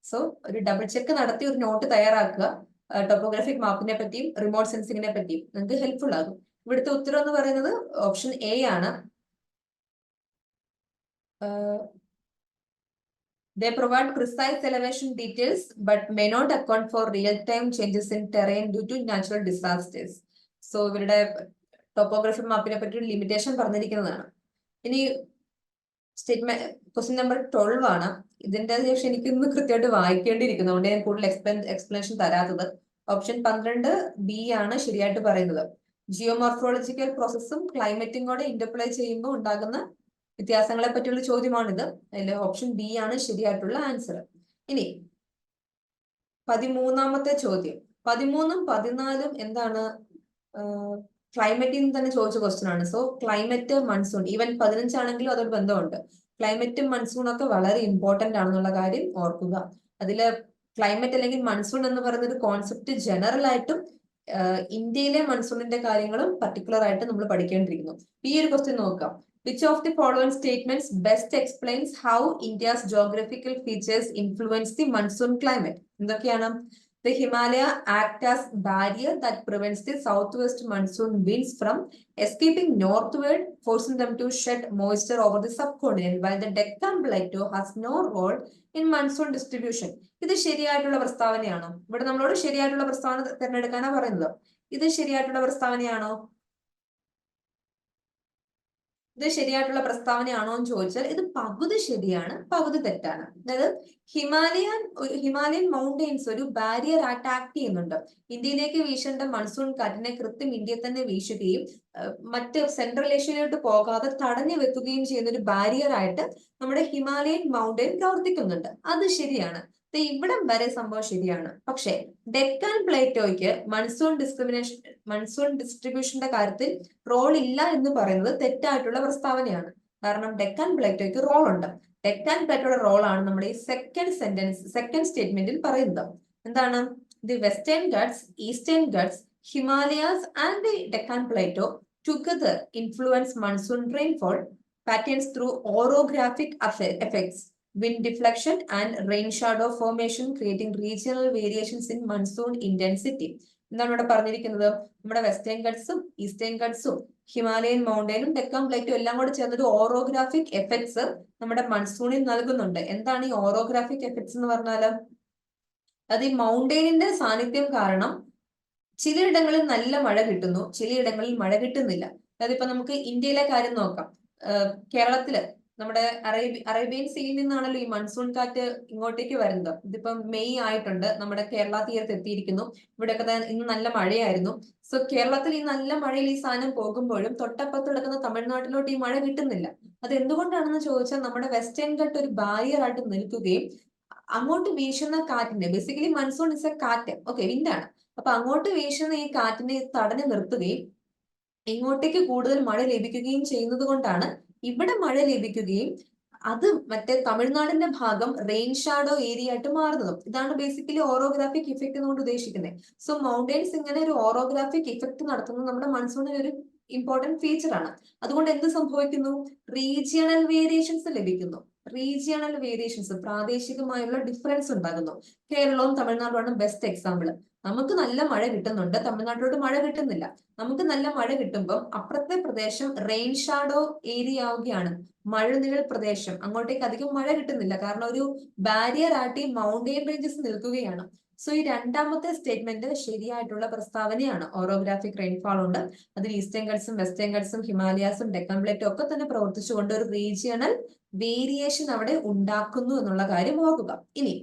സോ ഒരു ഡബിൾ ചെക്ക് നടത്തി ഒരു നോട്ട് തയ്യാറാക്കുക. ടോപ്പോഗ്രാഫിക് മാപ്പിനെ പറ്റിയും റിമോട്ട് സെൻസിങ്ങിനെ പറ്റിയും നിങ്ങൾക്ക് ഹെൽപ്ഫുൾ ആകും. ഇവിടുത്തെ ഉത്തരം എന്ന് പറയുന്നത് ഓപ്ഷൻ എ ആണ്. They provide precise elevation details but may not account for real-time changes in terrain due to natural disasters. So ഇവരുടെ ടോപ്പോഗ്രാഫിക് മാപ്പിനെ പറ്റി ഒരു ലിമിറ്റേഷൻ പറഞ്ഞിരിക്കുന്നതാണ്. ഇനി ക്വസ്റ്റ്യൻ നമ്പർ 12 ആണ്. ഇതിന്റെ ശേഷം എനിക്കൊന്ന് കൃത്യമായിട്ട് വായിക്കേണ്ടിയിരിക്കുന്നു, അതുകൊണ്ട് ഞാൻ കൂടുതൽ എക്സ്പ്ലനേഷൻ തരാത്തത്. ഓപ്ഷൻ 12 ബി ആണ് ശരിയായിട്ട് പറയുന്നത്. ജിയോമോർഫോളജിക്കൽ പ്രോസസ്സും ക്ലൈമറ്റും കൂടെ ഇന്റർപ്ലേ ചെയ്യുമ്പോൾ ഉണ്ടാകുന്ന വ്യത്യാസങ്ങളെ പറ്റിയുള്ള ചോദ്യമാണിത്. അതിൽ ഓപ്ഷൻ ബി ആണ് ശരിയായിട്ടുള്ള ആൻസർ. ഇനി 13ാമത്തെ ചോദ്യം. 13ഉം 14ഉം എന്താണ്? ക്ലൈമറ്റിൽ നിന്ന് തന്നെ ചോദിച്ച ക്വസ്റ്റ്യൻ ആണ്. സോ ക്ലൈമറ്റ്, മൺസൂൺ, ഈവൻ 15 ആണെങ്കിലും അതൊരു ബന്ധമുണ്ട്. ക്ലൈമറ്റും മൺസൂൺ ഒക്കെ വളരെ ഇമ്പോർട്ടന്റ് ആണെന്നുള്ള കാര്യം ഓർക്കുക. അതില് ക്ലൈമറ്റ് അല്ലെങ്കിൽ മൺസൂൺ എന്ന് പറയുന്ന ഒരു കോൺസെപ്റ്റ് ജനറൽ ആയിട്ടും ഇന്ത്യയിലെ മൺസൂണിന്റെ കാര്യങ്ങളും പർട്ടിക്കുലർ ആയിട്ട് നമ്മൾ പഠിക്കേണ്ടിയിരിക്കുന്നു. ഈ ഒരു ക്വസ്റ്റ്യൻ നോക്കാം. Which of the following statements best explains how India's geographical features influence the monsoon climate? എന്തൊക്കെയാണ്? The Himalaya act as barrier that prevents the southwest monsoon winds from escaping northward, forcing them to shed moisture over the subcontinent, while the Deccan Plateau has no role in monsoon distribution. ഇത് ശരിയായിട്ടുള്ള പ്രസ്താവനയാണോ? ഇവിടെ നമ്മളോട് ശരിയായിട്ടുള്ള പ്രസ്താവന തിരഞ്ഞെടുക്കാനാ പറയുന്നത്. ഇത് ശരിയായിട്ടുള്ള പ്രസ്താവനയാണോ? ഇത് ശരിയായിട്ടുള്ള പ്രസ്താവനയാണോ എന്ന് ചോദിച്ചാൽ ഇത് പകുതി ശരിയാണ്, പകുതി തെറ്റാണ്. അതായത് ഹിമാലയൻ മൗണ്ടെയിൻസ് ഒരു ബാരിയർ ആയിട്ട് ആക്ട് ചെയ്യുന്നുണ്ട്. ഇന്ത്യയിലേക്ക് വീശേണ്ട മൺസൂൺ കാറ്റിനെ കൃത്യം ഇന്ത്യയിൽ തന്നെ വീശുകയും മറ്റ് സെൻട്രൽ ഏഷ്യയിലോട്ട് പോകാതെ തടഞ്ഞു വെക്കുകയും ചെയ്യുന്ന ഒരു ബാരിയർ ആയിട്ട് നമ്മുടെ ഹിമാലയൻ മൗണ്ടെയിൻ പ്രവർത്തിക്കുന്നുണ്ട്. അത് ശരിയാണ്. ഇവിടം വരെ സംഭവം ശരിയാണ്. പക്ഷെ ഡെക്കാൻ പ്ലേറ്റോയ്ക്ക് മൺസൂൺ ഡിസ്ട്രിബ്യൂഷന്റെ കാര്യത്തിൽ റോൾ ഇല്ല എന്ന് പറയുന്നത് തെറ്റായിട്ടുള്ള പ്രസ്താവനയാണ്. കാരണം ഡെക്കാൻ പ്ലേറ്റോയ്ക്ക് റോൾ ഉണ്ട്. ഡെക്കാൻ പ്ലേറ്റോയുടെ റോൾ ആണ് നമ്മുടെ ഈ സെക്കൻഡ് സ്റ്റേറ്റ്മെന്റിൽ പറയുന്നത്. എന്താണ്? The western guts, eastern guts, Himalayas and the Deccan Plato together influence monsoon rainfall patterns through orographic effects, wind deflection and rain shadow formation, creating regional variations in monsoon intensity. എന്താണ് ഇവിടെ പറഞ്ഞിരിക്കുന്നത്? നമ്മുടെ western ഗട്ട്സും eastern ഗട്ട്സും Himalayan മൗണ്ടെയിനും Deccan പ്ലേറ്റും എല്ലാം കൂടെ ചേർന്നൊരു orographic effects നമ്മുടെ മൺസൂണിൽ നൽകുന്നുണ്ട്. എന്താണ് ഈ ഓറോഗ്രാഫിക് എഫക്ട്സ് എന്ന് പറഞ്ഞാൽ? അത് ഈ മൗണ്ടെയിനിന്റെ സാന്നിധ്യം കാരണം ചിലയിടങ്ങളിൽ നല്ല മഴ കിട്ടുന്നു, ചിലയിടങ്ങളിൽ മഴ കിട്ടുന്നില്ല. അതായത് ഇപ്പൊ നമുക്ക് ഇന്ത്യയിലെ കാര്യം നോക്കാം. കേരളത്തില് നമ്മുടെ അറേബ്യൻ സീയിൽ നിന്നാണല്ലോ ഈ മൺസൂൺ കാറ്റ് ഇങ്ങോട്ടേക്ക് വരുന്നത്. ഇതിപ്പം മെയ് ആയിട്ടുണ്ട്, നമ്മുടെ കേരള തീരത്ത് എത്തിയിരിക്കുന്നു. ഇവിടെയൊക്കെ ഇന്ന് നല്ല മഴയായിരുന്നു. സോ കേരളത്തിൽ ഈ നല്ല മഴയിൽ ഈ സാധനം പോകുമ്പോഴും തൊട്ടപ്പുറത്ത് കിടക്കുന്ന തമിഴ്നാട്ടിലോട്ട് ഈ മഴ കിട്ടുന്നില്ല. അത് എന്തുകൊണ്ടാണെന്ന് ചോദിച്ചാൽ നമ്മുടെ വെസ്റ്റേൺ ഘട്ട് ഒരു ബാരിയർ ആയിട്ട് നിൽക്കുകയും അങ്ങോട്ട് വീശുന്ന കാറ്റിന്റെ, ബേസിക്കലി മൺസൂൺ ഇസ് എ കാറ്റ്, ഓക്കെ, വിൻഡാണ്. അപ്പൊ അങ്ങോട്ട് വീശുന്ന ഈ കാറ്റിനെ തടഞ്ഞു നിർത്തുകയും ഇങ്ങോട്ടേക്ക് കൂടുതൽ മഴ ലഭിക്കുകയും ചെയ്യുന്നത് കൊണ്ടാണ് ഇവിടെ മഴ ലഭിക്കുകയും അത് മറ്റേ തമിഴ്നാടിന്റെ ഭാഗം റെയിൻ ഷാഡോ ഏരിയ ആയിട്ട് മാറുന്നതും. ഇതാണ് ബേസിക്കലി ഓറോഗ്രാഫിക് ഇഫക്റ്റ് എന്നുകൊണ്ട് ഉദ്ദേശിക്കുന്നത്. സോ മൗണ്ടെയിൻസ് ഇങ്ങനെ ഒരു ഓറോഗ്രാഫിക് ഇഫക്റ്റ് നടത്തുന്നത് നമ്മുടെ മൺസൂണിൽ ഒരു ഇമ്പോർട്ടന്റ് ഫീച്ചർ ആണ്. അതുകൊണ്ട് എന്ത് സംഭവിക്കുന്നു? റീജിയണൽ വേരിയേഷൻസ് ലഭിക്കുന്നു. റീജിയണൽ വേരിയേഷൻസ്, പ്രാദേശികമായുള്ള ഡിഫറൻസ് ഉണ്ടാകുന്നു. കേരളവും തമിഴ്നാടുമാണ് ബെസ്റ്റ് എക്സാമ്പിൾ. നമുക്ക് നല്ല മഴ കിട്ടുന്നുണ്ട്, തമിഴ്നാട്ടിലോട്ട് മഴ കിട്ടുന്നില്ല. നമുക്ക് നല്ല മഴ കിട്ടുമ്പോൾ അപ്പുറത്തെ പ്രദേശം റെയിൻ ഷാഡോ ഏരിയ ആവുകയാണ്, മഴനിഴൽ പ്രദേശം. അങ്ങോട്ടേക്ക് അധികം മഴ കിട്ടുന്നില്ല, കാരണം ഒരു ബാരിയർ ആയിട്ട് മൗണ്ടെയിൻ റേഞ്ചസ് നിൽക്കുകയാണ്. സോ ഈ രണ്ടാമത്തെ സ്റ്റേറ്റ്മെന്റ് ശരിയായിട്ടുള്ള പ്രസ്താവനയാണ്. ഓറോഗ്രാഫിക് റെയിൻഫാൾ ഉണ്ട്, അതിൽ ഈസ്റ്റേൺ ഗട്ട്സും വെസ്റ്റേൺ ഗട്ട്സും ഹിമാലയാസും ഡെക്കാൻ പ്ലേറ്റും ഒക്കെ തന്നെ പ്രവർത്തിച്ചുകൊണ്ട് ഒരു റീജിയണൽ വേരിയേഷൻ അവിടെ ഉണ്ടാക്കുന്നു എന്നുള്ള കാര്യം ഓർക്കുക. ഇനി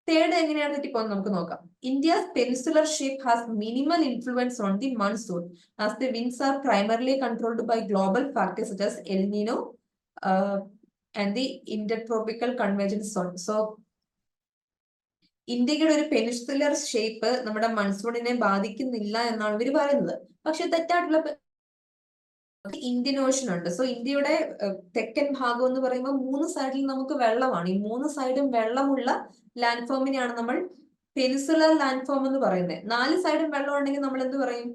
തേർഡ് എങ്ങനെയാണ് തെറ്റിപ്പോന്ന് നമുക്ക് നോക്കാം. India's peninsular shape has minimal influence on the monsoon as the winds are primarily controlled by global factors such as El Nino and the intertropical convergence zone. So ഇന്ത്യയുടെ ഒരു പെനിൻസുലർ ഷേപ്പ് നമ്മുടെ മൺസൂണിനെ ബാധിക്കുന്നില്ല എന്നാണ് ഇവർ പറയുന്നത്. പക്ഷെ തെറ്റായിട്ടുള്ള ഇന്ത്യൻ ഓഷൻ ഉണ്ട്. സോ ഇന്ത്യയുടെ തെക്കൻ ഭാഗം എന്ന് പറയുമ്പോൾ 3 സൈഡിൽ നമുക്ക് വെള്ളമാണ്. ഈ 3 സൈഡും വെള്ളമുള്ള ലാൻഡ് ഫോമിനെയാണ് നമ്മൾ പെനിൻസുലർ ലാൻഡ് ഫോം എന്ന് പറയുന്നത്. 4 സൈഡും വെള്ളം ഉണ്ടെങ്കിൽ നമ്മൾ എന്ത് പറയും?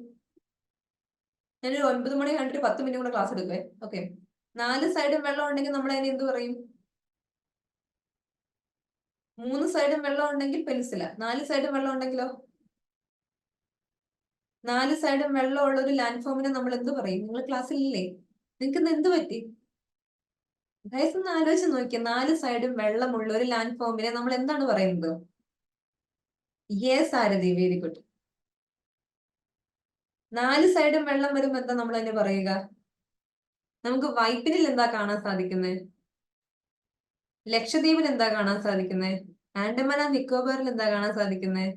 ഞാനൊരു 9 മണി കണ്ടിട്ട് 10 മിനിറ്റ് കൂടെ ക്ലാസ് എടുക്കുവേ. ഓക്കെ, 4 സൈഡും വെള്ളം ഉണ്ടെങ്കിൽ നമ്മൾ അതിനെ എന്ത് പറയും? 3 സൈഡും വെള്ളം ഉണ്ടെങ്കിൽ പെനിൻസുല, 4 സൈഡും വെള്ളം ഉണ്ടെങ്കിലോ? 4 സൈഡും വെള്ളമുള്ള ഒരു ലാൻഡ് ഫോമിനെ നമ്മൾ എന്ത് പറയും? നിങ്ങൾ ക്ലാസ്സിലില്ലേ? നിങ്ങൾക്ക് എന്ത് പറ്റി? ഗൈസ് ഒന്ന് ആലോചിച്ച് നോക്കിയേ, 4 സൈഡും വെള്ളമുള്ള ഒരു ലാൻഡ് ഫോമിനെ നമ്മൾ എന്താണ് പറയുന്നത്? യെസ് ആരതി, വെരി ഗുഡ്. 4 സൈഡും വെള്ളം വരുമ്പോ എന്താ നമ്മൾ അതിന് പറയുക? നമുക്ക് വൈപ്പിനിൽ എന്താ കാണാൻ സാധിക്കുന്നത്? ലക്ഷദ്വീപിൽ എന്താ കാണാൻ സാധിക്കുന്നത്? ആൻഡമാൻ ആൻഡ് നിക്കോബാറിൽ എന്താ കാണാൻ സാധിക്കുന്നത്?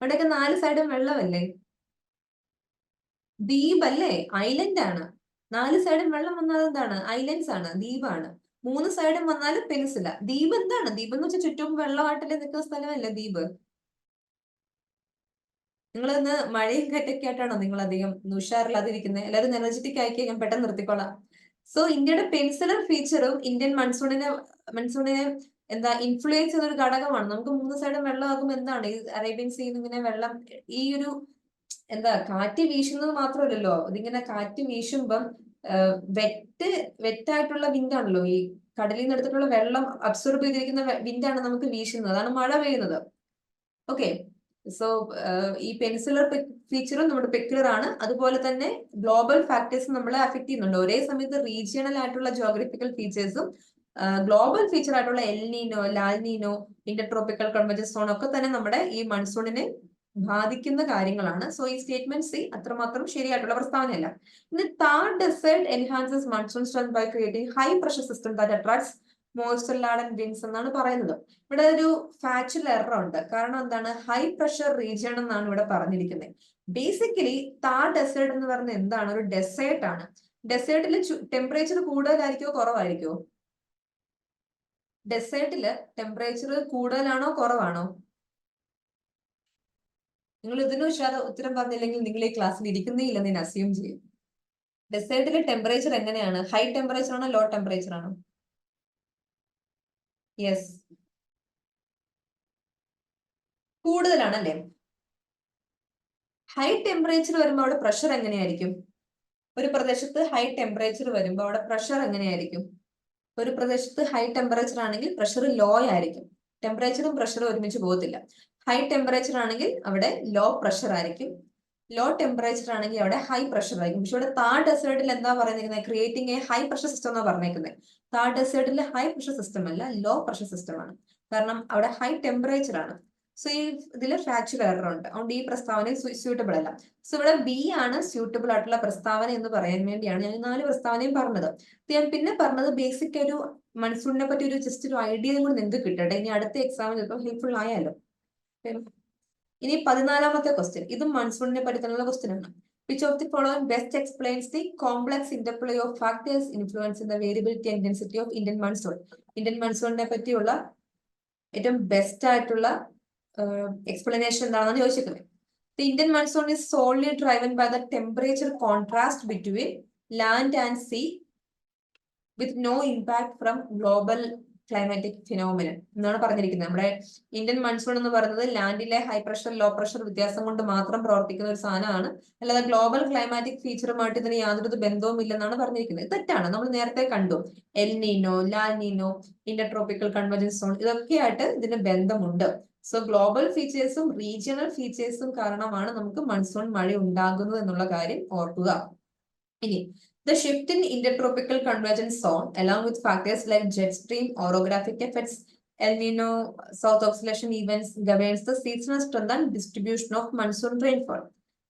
അവിടെയൊക്കെ 4 സൈഡും വെള്ളമല്ലേ? ദ്വീപ് അല്ലേ? ഐലൻഡ് ആണ്. 4 സൈഡും വെള്ളം വന്നാൽ എന്താണ്? ഐലൻഡ്സ് ആണ്, ദ്വീപാണ്. 3 സൈഡും വന്നാൽ പെനിൻസുല. ദ്വീപ് എന്താണ്? ദ്വീപ് എന്ന് വെച്ചാൽ ചുറ്റും വെള്ളമായിട്ടല്ലേ നിൽക്കുന്ന സ്ഥലമല്ലേ ദ്വീപ്. നിങ്ങൾ ഇന്ന് മഴയും കാറ്റൊക്കെ ആയിട്ടാണോ നിങ്ങൾ അധികം ഉഷാറില്ലാതിരിക്കുന്നത്? എല്ലാവരും എനർജറ്റിക് ആയിക്കേ, ഞാൻ പെട്ടെന്ന് നിർത്തിക്കോളാം. സോ ഇന്ത്യയുടെ പെനിൻസുലർ ഫീച്ചറും ഇന്ത്യൻ മൺസൂണിനെ എന്താ ഇൻഫ്ലുവൻസ് ചെയ്ത ഒരു ഘടകമാണ്. നമുക്ക് 3 സൈഡും വെള്ളമാകുമ്പോൾ എന്താണ് ഈ അറേബ്യൻ സീയിൽ ഇങ്ങനെ വെള്ളം, ഈ ഒരു എന്താ കാറ്റ് വീശുന്നത് മാത്രമല്ലല്ലോ, ഇതിങ്ങനെ കാറ്റ് വീശുമ്പം വെറ്റായിട്ടുള്ള വിൻഡാണല്ലോ, ഈ കടലിൽ നിന്ന് എടുത്തിട്ടുള്ള വെള്ളം അബ്സോർബ് ചെയ്തിരിക്കുന്ന വിൻഡാണ് നമുക്ക് വീശുന്നത്, അതാണ് മഴ പെയ്യുന്നത്. ഓക്കെ, സോ ഈ പെനിൻസുലർ ഫീച്ചറും നമ്മുടെ പെക്യുലർ ആണ്. അതുപോലെ തന്നെ ഗ്ലോബൽ ഫാക്ടേഴ്സ് നമ്മളെ അഫക്ട് ചെയ്യുന്നുണ്ട്. ഒരേ സമയത്ത് റീജിയണൽ ആയിട്ടുള്ള ജോഗ്രഫിക്കൽ ഫീച്ചേഴ്സും ഗ്ലോബൽ ഫീച്ചർ ആയിട്ടുള്ള എൽനീനോ, ലാൽനീനോ, ഇന്റർട്രോപ്പിക്കൽ കൺവെർജൻസ് സോൺ ഒക്കെ തന്നെ നമ്മുടെ ഈ മൺസൂണിനെ ബാധിക്കുന്ന കാര്യങ്ങളാണ്. സോ ഈ സ്റ്റേറ്റ്മെന്റ് സി അത്രമാത്രം ശരിയായിട്ടുള്ള പ്രസ്താവനയല്ല. ഇനി Thar desert enhances monsoon strength by creating high pressure system that attracts moisture laden winds എന്നാണ് പറയുന്നത്. ഇവിടെ ഒരു ഫാക്ച്വൽ എറർ ഉണ്ട്. കാരണം എന്താണ്? ഹൈ പ്രഷർ റീജിയൺ എന്നാണ് ഇവിടെ പറഞ്ഞിരിക്കുന്നത്. ബേസിക്കലി താർ ഡെസേർട്ട് എന്ന് പറയുന്നത് എന്താണ്? ഒരു ഡെസേർട്ട് ആണ്. ഡെസേർട്ടിൽ ടെമ്പറേച്ചർ കൂടുതലായിരിക്കോ കുറവായിരിക്കോ? ഡെസേർട്ടില് ടെമ്പറേച്ചർ കൂടുതലാണോ കുറവാണോ? നിങ്ങൾ ഇതിന് ഉത്തരം പറഞ്ഞില്ലെങ്കിൽ നിങ്ങൾ ഈ ക്ലാസ്സിൽ ഇരിക്കുന്നേ ഇല്ലെന്ന് ഞാൻ അസ്യൂം ചെയ്യും. ഡെസേർട്ടിലെ ടെമ്പറേച്ചർ എങ്ങനെയാണ്? ഹൈ ടെമ്പറേച്ചർ ആണോ ലോ ടെമ്പറേച്ചർ ആണോ? യെസ്, കൂടുതലാണല്ലേ. ഹൈ ടെമ്പറേച്ചർ വരുമ്പോൾ അവിടെ പ്രഷർ എങ്ങനെയായിരിക്കും? ഒരു പ്രദേശത്ത് ഹൈ ടെമ്പറേച്ചർ വരുമ്പോൾ അവിടെ പ്രഷർ എങ്ങനെയായിരിക്കും? ഒരു പ്രദേശത്ത് ഹൈ ടെമ്പറേച്ചർ ആണെങ്കിൽ പ്രഷർ ലോ ആയിരിക്കും. ടെമ്പറേച്ചറും പ്രഷറും ഒരുമിച്ച് പോകത്തില്ല. ഹൈ ടെമ്പറേച്ചർ ആണെങ്കിൽ അവിടെ ലോ പ്രഷർ ആയിരിക്കും, ലോ ടെമ്പറേച്ചർ ആണെങ്കിൽ അവിടെ ഹൈ പ്രഷർ ആയിരിക്കും. പക്ഷെ ഇവിടെ താർ ഡെസേർട്ടിൽ എന്താ പറയുന്നത്? Creating A high pressure system എന്നാ പറഞ്ഞേക്കുന്നത്. താർ ഡെസേർട്ടിൽ ഹൈ പ്രഷർ സിസ്റ്റം അല്ല, ലോ പ്രഷർ സിസ്റ്റം ആണ്. കാരണം അവിടെ ഹൈ ടെമ്പറേച്ചർ ആണ്. സോ ഈ ഇതില് ഫാക്ച്വൽ എറർ ഉണ്ട്. അതുകൊണ്ട് ഈ പ്രസ്താവന സ്യൂട്ടബിൾ അല്ല. സോ ഇവിടെ ബി ആണ് സ്യൂട്ടബിൾ ആയിട്ടുള്ള പ്രസ്താവന എന്ന് പറയാൻ വേണ്ടിയാണ് ഞാൻ 4 പ്രസ്താവനയും പറഞ്ഞത്. ഞാൻ പിന്നെ പറഞ്ഞത് ബേസിക് ഒരു മൺസൂണിനെ പറ്റി ഒരു ജസ്റ്റ് ഒരു ഐഡിയ കൂടി നിങ്ങൾക്ക് കിട്ടട്ടെ, ഇനി അടുത്ത എക്സാമിൽ ചിലപ്പോൾ ഹെൽപ്ഫുൾ ആയാലോ. ഇനി 14ാമത്തെ ക്വസ്റ്റ്യൻ, ഇതും മൺസൂണിനെ പറ്റി തന്നെയുള്ള ക്വസ്റ്റ്യൻ ആണ്. Which of the following best explains the complex interplay of factors influence in the variability and intensity of Indian monsoon? Indian മൺസൂണിനെ പറ്റിയുള്ള ഏറ്റവും ബെസ്റ്റ് ആയിട്ടുള്ള എക്സ്പ്ലനേഷൻ എന്താണെന്ന് ചോദിച്ചിരിക്കുന്നത്. The Indian monsoon is solely driven by the temperature contrast between land and sea with no impact from global climatic phenomenon എന്നാണ് പറഞ്ഞിരിക്കുന്നത്. നമ്മുടെ Indian monsoon എന്ന് പറയുന്നത് ലാൻഡിലെ ഹൈ പ്രഷർ ലോ പ്രഷർ വ്യത്യാസം കൊണ്ട് മാത്രം പ്രവർത്തിക്കുന്ന ഒരു സാധനമാണ്, അല്ലാതെ ഗ്ലോബൽ ക്ലൈമാറ്റിക് ഫീച്ചറുമായിട്ട് ഇതിന് യാതൊരു ബന്ധവും ഇല്ലെന്നാണ് പറഞ്ഞിരിക്കുന്നത്. തെറ്റാണ്. നമ്മൾ നേരത്തെ കണ്ടു എൽനീനോ, ലാൽനീനോ, ഇന്റർട്രോപ്പിക്കൽ കൺവെർജൻസ് സോൺ ഇതൊക്കെയായിട്ട് ഇതിന് ബന്ധമുണ്ട്. സോ ഗ്ലോബൽ ഫീച്ചേഴ്സും റീജിയണൽ ഫീച്ചേഴ്സും കാരണമാണ് നമുക്ക് മൺസൂൺ മഴ ഉണ്ടാകുന്നത് എന്നുള്ള കാര്യം ഓർക്കുക. ഇനി the shift in intertropical convergence zone, along with factors like jet stream, orographic effects, El Nino, south oscillation events, governs the seasonal strength and distribution of monsoon rainfall.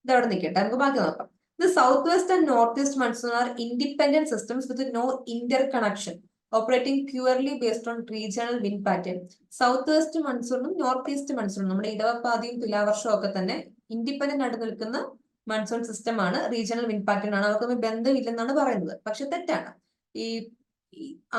ഇതവിടെ നിൽക്കട്ടെ, നമുക്ക് ബാക്കി നോക്കാം. The southwest and northeast monsoon are independent systems with no interconnection, operating purely based on regional wind pattern. South west മൺസൂണും north east മൺസൂണും നമ്മുടെ ഇടവപ്പാതിയും തുലാവർഷവും ഒക്കെ തന്നെ ഇൻഡിപെൻഡന്റ് ആയിട്ട് നിൽക്കുന്ന മൺസൂൺ സിസ്റ്റം ആണ്, റീജിയണൽ വിൻഡ് പാറ്റേൺ ആണ്. അവർക്ക് ബന്ധമില്ലെന്നാണ് പറയുന്നത്. പക്ഷെ തെറ്റാണ്. ഈ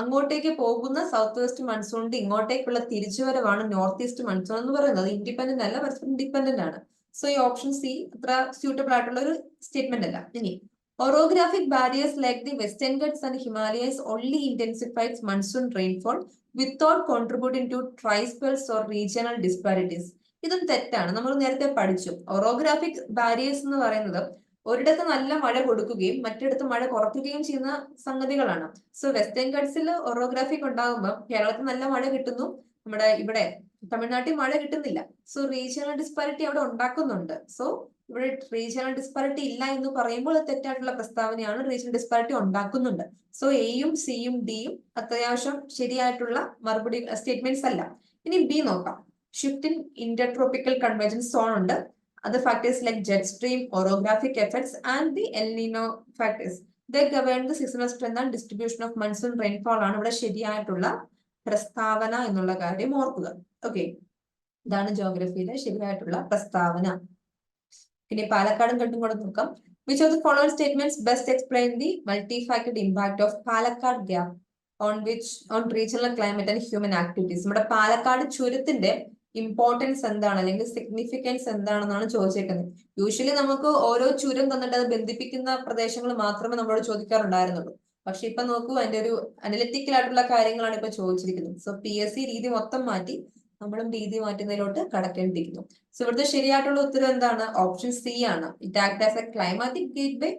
അങ്ങോട്ടേക്ക് പോകുന്ന സൗത്ത് വെസ്റ്റ് മൺസൂണിന്റെ ഇങ്ങോട്ടേക്കുള്ള തിരിച്ചുവരവാണ് നോർത്ത് ഈസ്റ്റ് മൺസൂൺ എന്ന് പറയുന്നത്. അത് ഇൻഡിപെൻഡന്റ് അല്ല, പരസ്പരം ഡിപെൻഡന്റ് ആണ്. സോ ഈ ഓപ്ഷൻ സി അത്ര സ്യൂട്ടബിൾ ആയിട്ടുള്ള ഒരു സ്റ്റേറ്റ്മെന്റ് അല്ല. ഇനി orographic barriers like the Western Ghats and Himalayas only intensifies monsoon rainfall without contributing to dry spells or regional disparities. ഇതും തെറ്റാണ്. നമ്മൾ നേരത്തെ പഠിച്ചു. ഒറോഗ്രാഫിക് ബാരിയേഴ്സ് എന്ന് പറയുന്നത് ഒരിടത്ത് നല്ല മഴ കൊടുക്കുകയും മറ്റിടത്ത് മഴ കുറയ്ക്കുകയും ചെയ്യുന്ന സംഗതികളാണ്. സോ വെസ്റ്റേൺ ഗട്ട്സിൽ ഒറോഗ്രാഫിക് ഉണ്ടാകുമ്പോൾ കേരളത്തിൽ നല്ല മഴ കിട്ടുന്നു, നമ്മുടെ ഇവിടെ തമിഴ്നാട്ടിൽ മഴ കിട്ടുന്നില്ല. സോ റീജിയണൽ ഡിസ്പാരിറ്റി അവിടെ ഉണ്ടാക്കുന്നുണ്ട്. സോ ഇവിടെ റീജിയണൽ ഡിസ്പാരിറ്റി ഇല്ല എന്ന് പറയുമ്പോൾ തെറ്റായിട്ടുള്ള പ്രസ്താവനയാണ്. റീജിയണൽ ഡിസ്പാരിറ്റി ഉണ്ടാക്കുന്നുണ്ട്. സോ എയും സിയും ഡിയും അത്യാവശ്യം ശരിയായിട്ടുള്ള മറുപടി സ്റ്റേറ്റ്മെന്റ്സ് അല്ല. ഇനി ബി നോക്കാം. Shift in intertropical convergence zone ഉണ്ട്. Other factors like jet stream, orographic effects, and the El Nino factors. They govern the seasonal strength and distribution of monsoon rainfall ആണ് ഇവിടെ ശരിയായിട്ടുള്ള പ്രസ്താവന എന്നുള്ള കാര്യം ഓർക്കുക. ഓക്കെ, ഇതാണ് ജോഗ്രഫിയിലെ ശരിയായിട്ടുള്ള പ്രസ്താവന. ഇനി പാലക്കാടും കണ്ടും കൂടെ നോക്കാം. Which of the following statements best explain the multifaceted impact of Palakkad gap on regional climate and human activities. നമ്മുടെ പാലക്കാട് ചുരത്തിന്റെ ഇമ്പോർട്ടൻസ് എന്താണ് അല്ലെങ്കിൽ സിഗ്നിഫിക്കൻസ് എന്താണെന്നാണ് ചോദിച്ചേക്കുന്നത്. യൂഷ്വലി നമുക്ക് ഓരോ ചുരം തന്നിട്ട് അത് ബന്ധിപ്പിക്കുന്ന പ്രദേശങ്ങൾ മാത്രമേ നമ്മളോട് ചോദിക്കാറുണ്ടായിരുന്നുള്ളൂ. പക്ഷെ ഇപ്പൊ നോക്കൂ, അതിന്റെ ഒരു അനലിറ്റിക്കൽ ആയിട്ടുള്ള കാര്യങ്ങളാണ് ഇപ്പൊ ചോദിച്ചിരിക്കുന്നത്. സോ PSC രീതി മൊത്തം മാറ്റി നമ്മളും രീതി മാറ്റുന്നതിലോട്ട് കടക്കേണ്ടിയിരിക്കുന്നു. സോ ഇവിടുത്തെ ശരിയായിട്ടുള്ള ഉത്തരം എന്താണ്? ഓപ്ഷൻ സി ആണ്. It act as A climatic gateway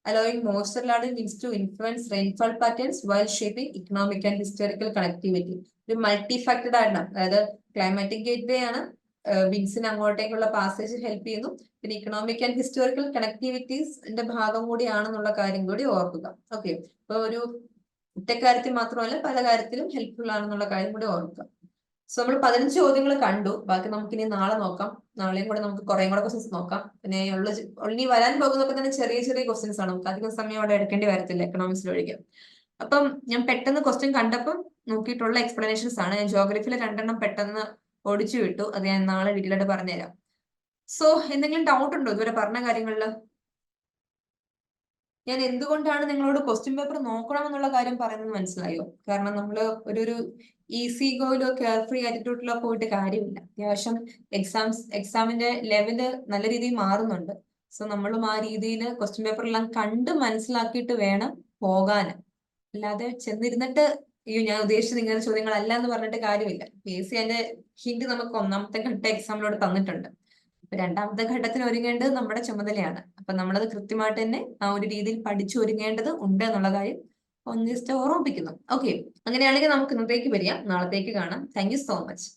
allowing moisture laden winds to influence rainfall patterns while shaping economic and historical connectivity. ഒരു മൾട്ടി ഫാക്ടഡ് ആണ്, അതായത് ക്ലൈമാറ്റിക് ഗേറ്റ്വേ ആണ്, വിൻസിന് അങ്ങോട്ടേക്കുള്ള പാസേജ് ഹെൽപ്പ് ചെയ്യുന്നു, പിന്നെ ഇക്കണോമിക് ആൻഡ് ഹിസ്റ്റോറിക്കൽ കണക്ടിവിറ്റീസിന്റെ ഭാഗം കൂടിയാണെന്നുള്ള കാര്യം കൂടി ഓർക്കുക. ഓക്കെ, ഇപ്പൊ ഒരു ഒറ്റ കാര്യത്തിൽ മാത്രമല്ല പല കാര്യത്തിലും ഹെൽപ്ഫുൾ ആണെന്നുള്ള കാര്യം കൂടി ഓർക്കുക. സോ നമ്മൾ 15 ചോദ്യങ്ങൾ കണ്ടു. ബാക്കി നമുക്കിനി നാളെ നോക്കാം. നാളെയും കൂടെ നമുക്ക് കുറേ കൂടെ ക്വസ്റ്റ്യൻസ് നോക്കാം. പിന്നെ ഇനി വരാൻ പോകുന്നൊക്കെ തന്നെ ചെറിയ ചെറിയ ക്വസ്റ്റ്യൻസ് ആണ്. നമുക്ക് അധികം സമയം അവിടെ എടുക്കേണ്ടി വരത്തില്ല എക്കണോമിക്സിൽ ഒഴികെ. അപ്പം ഞാൻ പെട്ടെന്ന് ക്വസ്റ്റ്യൻ കണ്ടപ്പം നോക്കിയിട്ടുള്ള എക്സ്പ്ലനേഷൻസ് ആണ്. ഞാൻ ജോഗ്രഫിയിൽ 2 എണ്ണം പെട്ടെന്ന് ഓടിച്ചു വിട്ടു. അത് ഞാൻ നാളെ ഡീറ്റെയിലായിട്ട് പറഞ്ഞുതരാം. സോ എന്തെങ്കിലും ഡൗട്ട് ഉണ്ടോ ഇതുവരെ പറഞ്ഞ കാര്യങ്ങളിൽ? ഞാൻ എന്തുകൊണ്ടാണ് നിങ്ങളോട് ക്വസ്റ്റ്യൻ പേപ്പർ നോക്കണം എന്നുള്ള കാര്യം പറയുന്നത് മനസ്സിലായോ? കാരണം നമ്മൾ ഒരു ഈസി ഗോയിലോ കെയർ ഫ്രീ ആറ്റിറ്റ്യൂഡിലോ പോയിട്ട് കാര്യമില്ല. അത്യാവശ്യം എക്സാമിന്റെ ലെവല് നല്ല രീതിയിൽ മാറുന്നുണ്ട്. സോ നമ്മളും ആ രീതിയിൽ ക്വസ്റ്റ്യൻ പേപ്പർ എല്ലാം കണ്ട് മനസ്സിലാക്കിയിട്ട് വേണം പോകാൻ. അല്ലാതെ ചെന്നിരുന്നിട്ട് അയ്യോ ഞാൻ ഉദ്ദേശിച്ചത് ഇങ്ങനെ ചോദ്യങ്ങളല്ല എന്ന് പറഞ്ഞിട്ട് കാര്യമില്ല. PSC അതിന്റെ ഹിന്റ് നമുക്ക് 1ാമത്തെ ഘട്ട എക്സാമിനോട് തന്നിട്ടുണ്ട്. അപ്പൊ 2ാമത്തെ ഘട്ടത്തിന് ഒരുങ്ങേണ്ടത് നമ്മുടെ ചുമതലയാണ്. അപ്പൊ നമ്മളത് കൃത്യമായിട്ട് തന്നെ ആ ഒരു രീതിയിൽ പഠിച്ചു ഒരുങ്ങേണ്ടത് ഉണ്ട് എന്നുള്ള കാര്യം ഒന്ന് ജസ്റ്റ് ഓർമ്മിപ്പിക്കുന്നു. ഓക്കെ, അങ്ങനെയാണെങ്കിൽ നമുക്ക് ഇന്നത്തേക്ക് വരിക, നാളത്തേക്ക് കാണാം. Thank you so much.